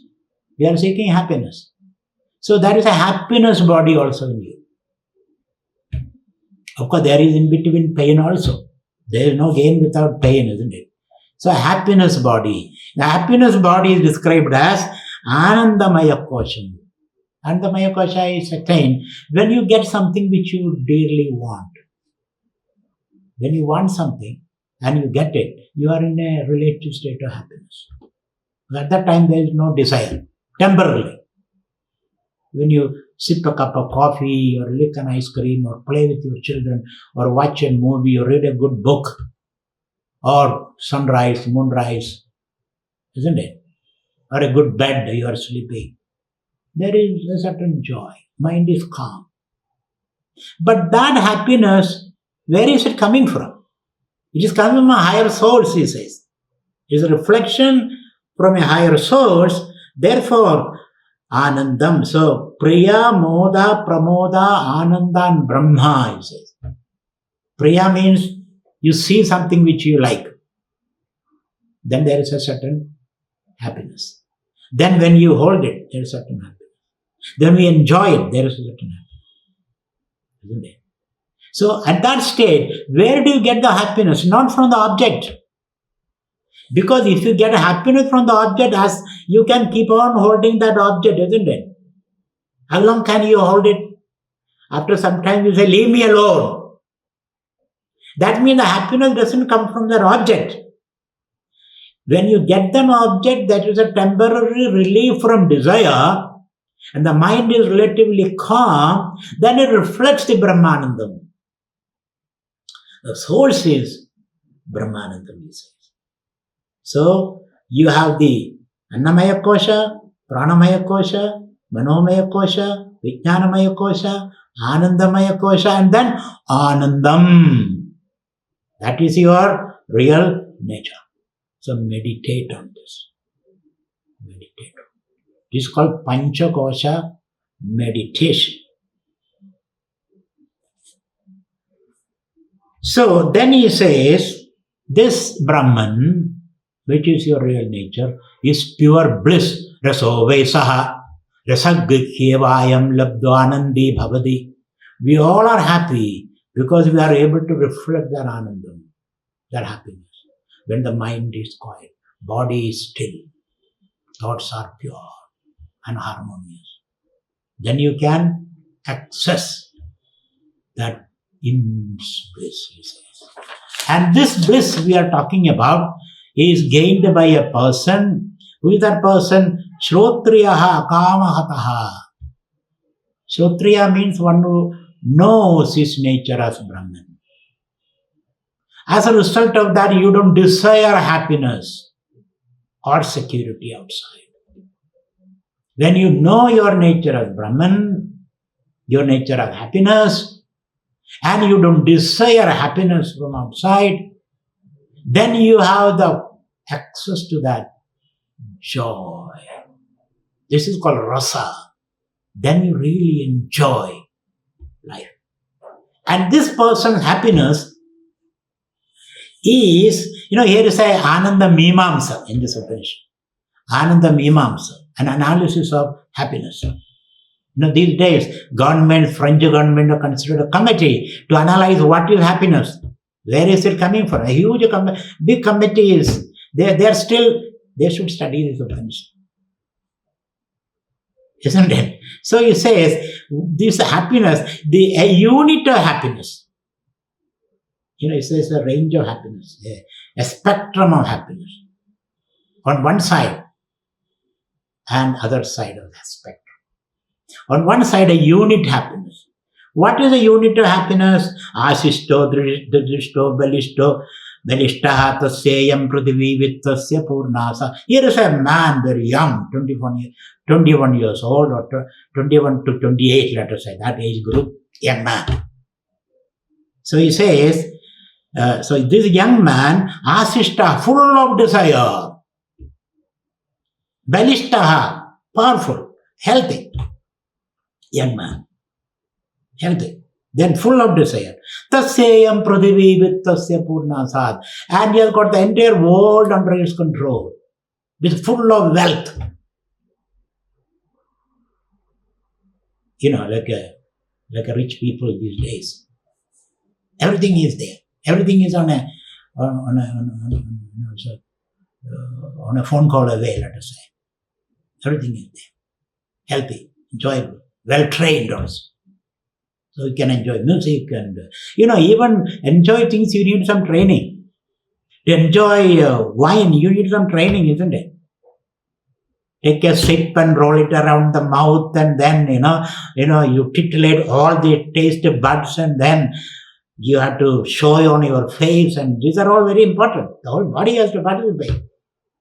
we are seeking happiness. So there is a happiness body also in you. Of course, there is in between pain also. There is no gain without pain, isn't it? So a happiness body. The happiness body is described as Anandamaya Kosham. Anandamaya Kosha is attained when you get something which you dearly want. When you want something and you get it, you are in a relative state of happiness. At that time, there is no desire, temporarily. When you sip a cup of coffee or lick an ice cream or play with your children or watch a movie or read a good book or sunrise, moonrise, isn't it? Or a good bed, you are sleeping. There is a certain joy. Mind is calm. But that happiness, where is it coming from? It is coming from a higher source, he says. It is a reflection from a higher source. Therefore, Anandam. So, Priya, Moda, Pramoda, Ananda and Brahma, he says. Priya means you see something which you like. Then there is a certain happiness. Then when you hold it, there is a certain happiness. Then we enjoy it, there is a certain happiness. Isn't it? So at that state, where do you get the happiness? Not from the object. Because if you get happiness from the object, as you can keep on holding that object, isn't it? How long can you hold it? After some time you say, leave me alone. That means the happiness doesn't come from that object. When you get an object that is a temporary relief from desire, and the mind is relatively calm, then it reflects the Brahmanandam. The source is Brahmanandam, he says. So, you have the Annamaya Kosha, Pranamaya Kosha, Manomaya Kosha, Vijnanamaya Kosha, Anandamaya Kosha, and then Anandam. That is your real nature. So, meditate on this. Meditate on it. It is called Pancha Kosha meditation. So then he says, this Brahman, which is your real nature, is pure bliss. Raso Vesaha, Rasagyevayam Labdvanandi Bhavadi. We all are happy because we are able to reflect that Anandam, that happiness. When the mind is quiet, body is still, thoughts are pure and harmonious. Then you can access that immense bliss, he says. And this bliss we are talking about is gained by a person. Who is that person? Shrotriyaha Akamahataha. Shrotriya means one who knows his nature as Brahman. As a result of that, you don't desire happiness or security outside. When you know your nature as Brahman, your nature as happiness, and you don't desire happiness from outside, then you have the access to that joy. This is called rasa. Then you really enjoy life. And this person's happiness is, here is a Ananda Mimamsa in this Upanishad. Ananda Mimamsa, an analysis of happiness. These days, French government are considered a committee to analyze what is happiness. Where is it coming from? A huge big committee is, they should study this Upanishad. Isn't it? So he says, this happiness, a unit of happiness. It says a range of happiness, a spectrum of happiness. On one side and other side of that spectrum. On one side, a unit happiness. What is a unit of happiness? Asisto, Dridishto, Balisto, Balishtaha tasyayam prithivi vittasya purnasa. Here is a man, very young, 21 years old, or 21 to 28, let us say, that age group, young man. So he says, so this young man, asishta, full of desire. Balishtaha, powerful, healthy, young man, healthy, then full of desire. Tasyayam prithivi vittasya purnasad. And he has got the entire world under his control, with full of wealth. You know, like a rich people these days. Everything is there. Everything is on a phone call away, let us say. Everything is there. Healthy, enjoyable, well trained also. So you can enjoy music and, even enjoy things, you need some training. To enjoy wine, you need some training, isn't it? Take a sip and roll it around the mouth, and then, you titillate all the taste buds, and then you have to show on your face, and these are all very important. The whole body has to participate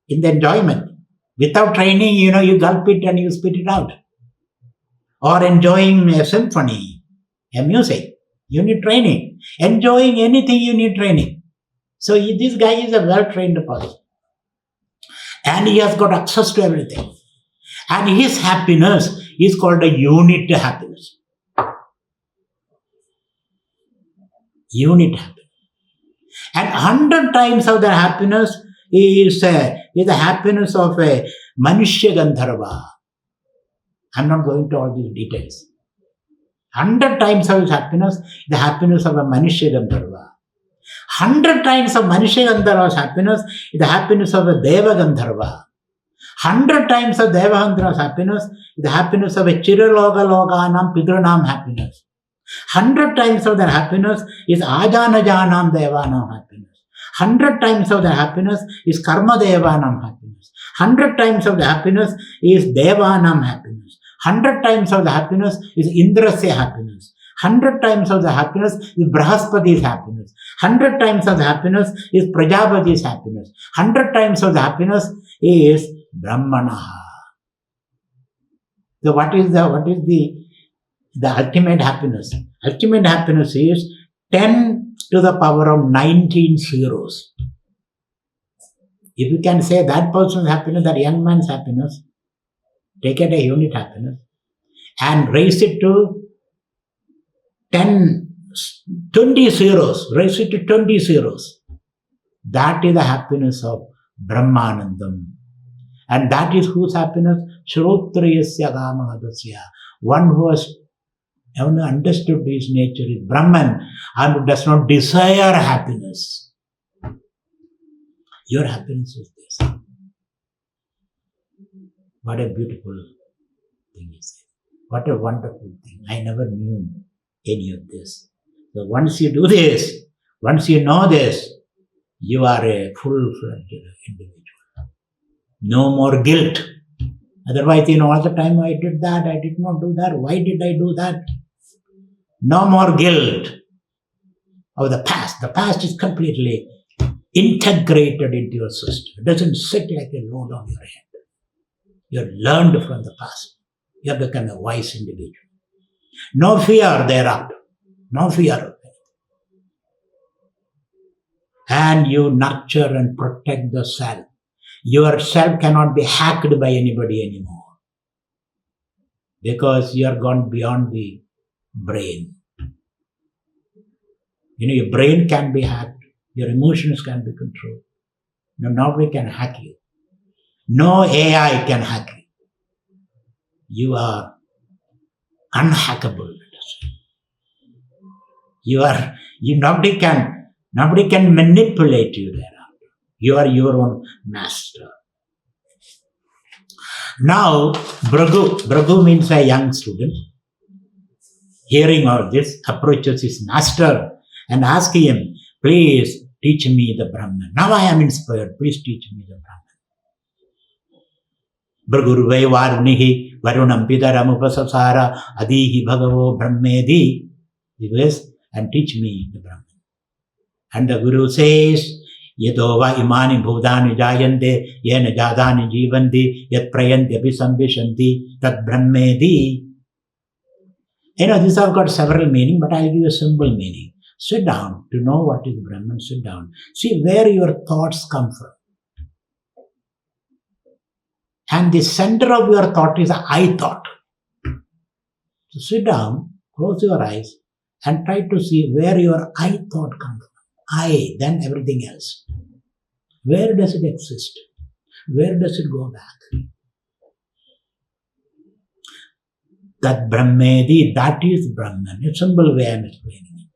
in the enjoyment. Without training, you gulp it and you spit it out. Or enjoying a symphony, a music, you need training. Enjoying anything, you need training. So this guy is a well-trained person. And he has got access to everything. And his happiness is called a unit happiness. Unit happiness. And 100 times of the happiness is the happiness of a Manushya Gandharva. I'm not going to all these details. 100 times of his happiness, the happiness of a Manushya Gandharva. 100 times of Manushya Gandharva's happiness, the happiness of a Deva Gandharva. 100 times of Deva Gandharva's happiness, the happiness of a Chiraloga Loganam Pidranam happiness. 100 times of their happiness is Ajanajanam Devanam happiness. 100 times of the happiness is Karma Devanam happiness. 100 times of the happiness is Devanam happiness. 100 times of the happiness is Indrasya happiness. 100 times of the happiness is Brahaspati's happiness. 100 times of the happiness is Prajapati's happiness. 100 times of the happiness is Brahmanaha. So what is the ultimate happiness? Ultimate happiness is 10 to the power of 19 zeros. If you can say that person's happiness, that young man's happiness, take it a unit happiness and raise it to 20 zeros, raise it to 20 zeros. That is the happiness of Brahmanandam. And that is whose happiness? Shrotriyasya Gamahadasya. One who has understood his nature is Brahman and who does not desire happiness. Your happiness is this. What a beautiful thing is it. What a wonderful thing. I never knew any of this. So once you do this, once you know this, you are a full-fledged individual. No more guilt. Otherwise, all the time I did that, I did not do that. Why did I do that? No more guilt of the past. The past is completely integrated into your system. It doesn't sit like a load on your head. You have learned from the past. You have become a wise individual. No fear thereafter. No fear of it. And you nurture and protect the self. Your self cannot be hacked by anybody anymore. Because you are gone beyond the brain. Your brain can be hacked. Your emotions can be controlled. No, nobody can hack you. No AI can hack you. You are unhackable. Nobody can manipulate you thereafter. You are your own master. Now, Bhrigu means a young student. Hearing all this, approaches his master and asks him, please teach me the Brahman. Now I am inspired. Please teach me the Brahman. Bhrigurvai varnihi varunam pidaram upasasara adihi bhagavo brahmedi. And teach me the Brahman. And the Guru says, Yadova imani bhudani jayante, yena jadani jivanti, yat prayanti abhisambhishanti, tat brahmedi. These have got several meanings, but I'll give you a simple meaning. Sit down to know what is Brahman. Sit down. See where your thoughts come from. And the center of your thought is I thought. So sit down, close your eyes, and try to see where your I thought comes from. I, then everything else. Where does it exist? Where does it go back? That Brahmedi, that is Brahman. It's a simple way I'm explaining it.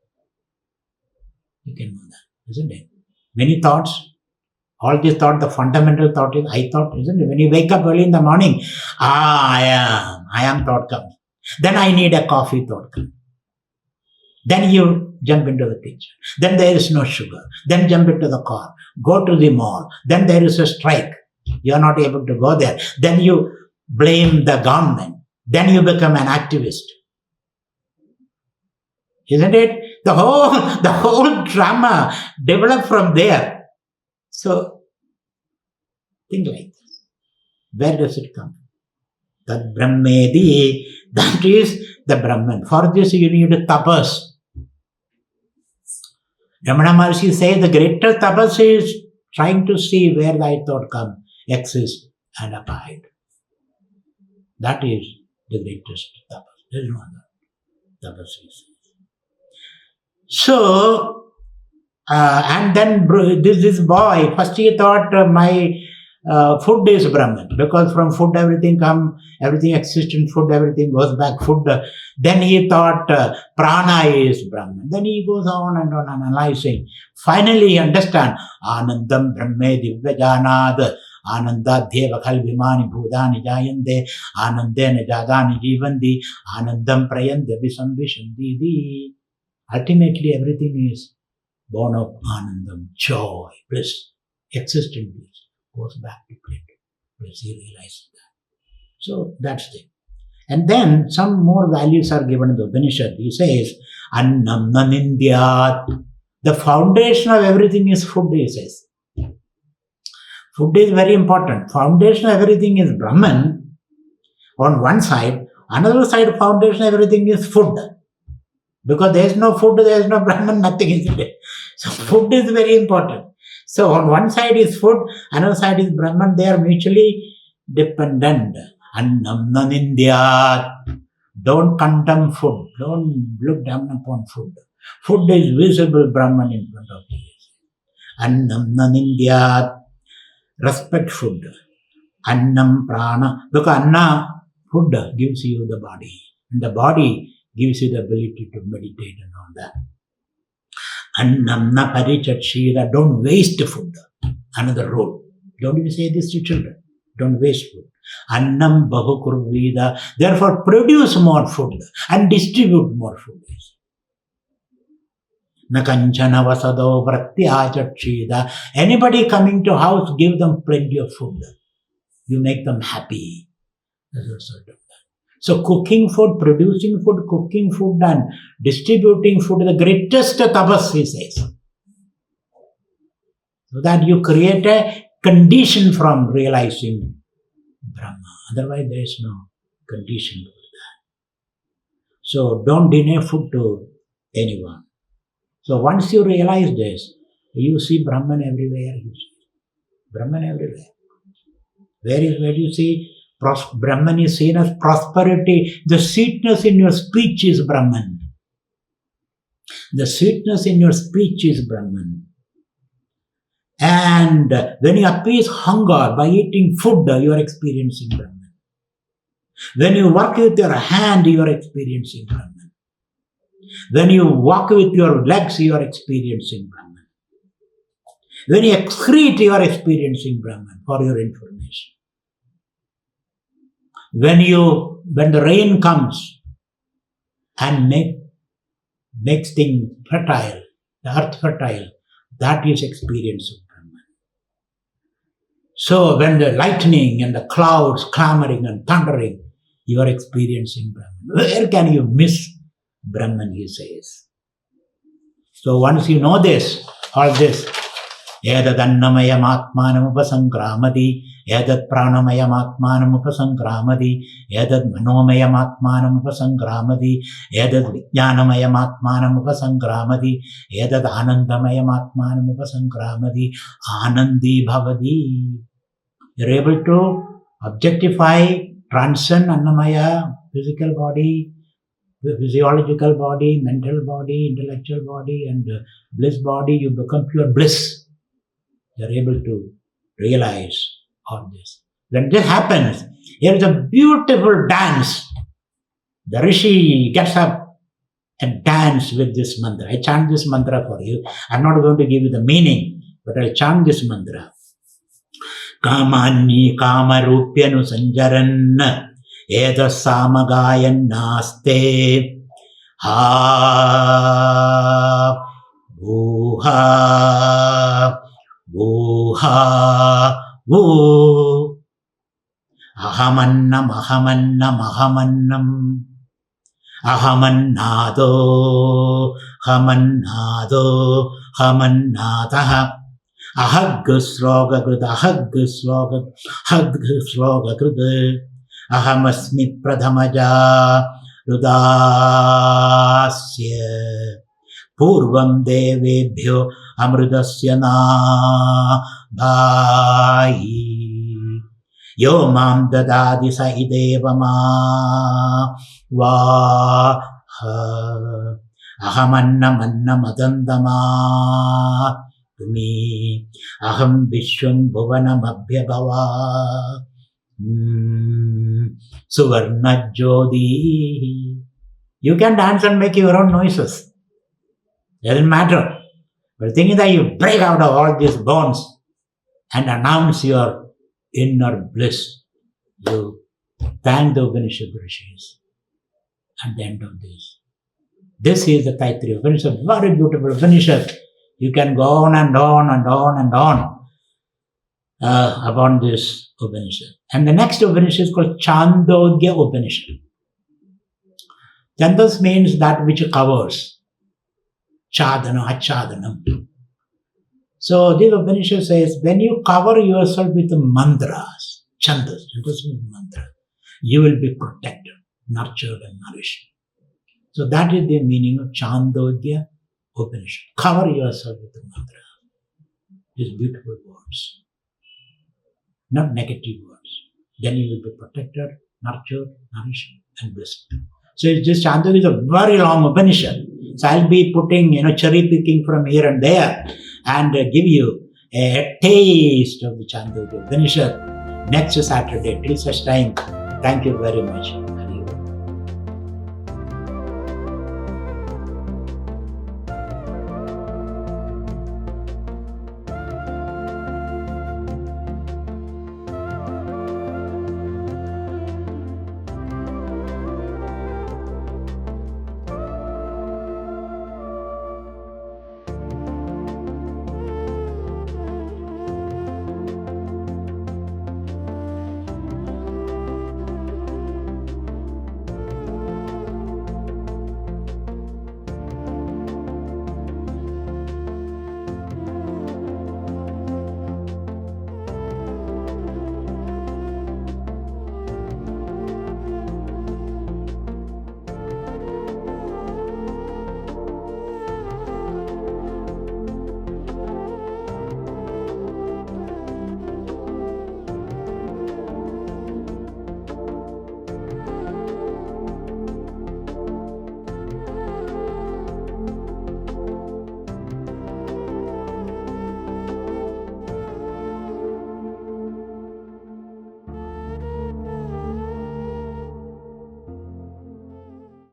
You can know that, isn't it? Many thoughts, all these thoughts, the fundamental thought is I thought, isn't it? When you wake up early in the morning, I am thought comes. Then I need a coffee, thought comes. Then you jump into the kitchen. Then there is no sugar. Then jump into the car. Go to the mall. Then there is a strike. You are not able to go there. Then you blame the government. Then you become an activist. Isn't it? The whole drama developed from there. So, think like this. Where does it come? That Brahmedi, that is the Brahman. For this you need tapas. Ramana Maharshi says the greatest tapas is trying to see where thy thought come, exist and abide. That is the greatest tapas. There is no other tapas. So, and then this boy, first he thought my food is Brahman, because from food everything comes, everything exists in food, everything goes back food. Then he thought prana is Brahman. Then he goes on and on analyzing. Finally he understands Anandam Brahme Divyajanad Anandadhyeva Kalvimani Bhudani Jayante Anandena Jadani Jivanti Anandam Prayante Visambhishanti. Ultimately everything is born of Anandam, joy, bliss, existing bliss. Goes back to bliss. He realizes that. So that's it. And then some more values are given in the Upanishad. He says, Annam Nanindyat. The foundation of everything is food, he says. Food is very important. Foundation of everything is Brahman on one side. Another side, foundation of everything is food. Because there is no food, there is no Brahman, nothing is there. So food is very important. So on one side is food, another side is Brahman. They are mutually dependent. Annam Nanindyat. Don't condemn food. Don't look down upon food. Food is visible Brahman in front of you. Annam Nanindyat. Respect food. Annam Prana. Look, Anna, food gives you the body. And the body gives you the ability to meditate and all that. Annam na parichatshira. Don't waste food. Another rule. Don't even say this to children. Don't waste food. Annam bahukurvida. Therefore, produce more food and distribute more food. Na kanchana vasado pratyachachida. Anybody coming to house, give them plenty of food. You make them happy. That's a sort of that. So cooking food, producing food, cooking food and distributing food is the greatest tapas, he says. So that you create a condition from realizing Brahma. Otherwise there is no condition for that. So don't deny food to anyone. So once you realize this, you see Brahman everywhere. You see Brahman everywhere. Where do you see? Brahman is seen as prosperity. The sweetness in your speech is Brahman. The sweetness in your speech is Brahman. And when you appease hunger by eating food, you are experiencing Brahman. When you work with your hand, you are experiencing Brahman. When you walk with your legs, you are experiencing Brahman. When you excrete, you are experiencing Brahman, for your information. When the rain comes and makes things fertile, the earth fertile, that is experience of Brahman. So when the lightning and the clouds clamoring and thundering, you are experiencing Brahman. Where can you miss Brahman, he says. So once you know this, all this, Edadannamaya Atmanam Upasankramati, Edad Pranamaya Atmanam Upasankramati, Edad Manomaya Atmanam Upasankramati, Edad Vijnanamaya Atmanam Upasankramati, Edad Anandamaya Atmanam Upasankramati, Anandi Bhavadi. You're able to objectify, transcend Annamaya, physical body, physiological body, mental body, intellectual body, and bliss body. You become pure bliss. You're able to realize all this. When this happens, here is a beautiful dance. The Rishi gets up and dance with this mantra. I chant this mantra for you. I'm not going to give you the meaning, but I'll chant this mantra. Kamanni kamarupyanu sanjaran eda samagayan naste ha bhuha bhuha bhu ahamannam ahamannam ahamannam ahamannado hamannado hamannatah ahag sloga krud ahag sloga krud ahamasmi pradhamaja rudasya purvam devebhyo amrudasya na bhai yo mam dadadi sa ideva ma vaha ahamannam adandama tumi aham vishwam bhuvanam abhyabhava suvarna jodi. You can dance and make your own noises. Doesn't matter. But the thing is that you break out of all these bonds and announce your inner bliss. You thank the Upanishad Rishis at the end of this. This is the TAITTIRIYA Upanishad, very beautiful Upanishad. You can go on and on and on and on upon this Upanishad. And the next Upanishad is called Chandogya Upanishad. Chandas means that which covers. Chadana, Achadanam. So this Upanishad says, when you cover yourself with mantras, chandas means mantra, you will be protected, nurtured and nourished. So that is the meaning of Chandogya Upanishad. Cover yourself with the mantra. These beautiful words. Not negative words. Then you will be protected, nurtured, nourished and blessed. So this Chandogya is a very long Upanishad. So I'll be putting, cherry picking from here and there and give you a taste of the Chandogya Upanishad next Saturday. Till such time, thank you very much.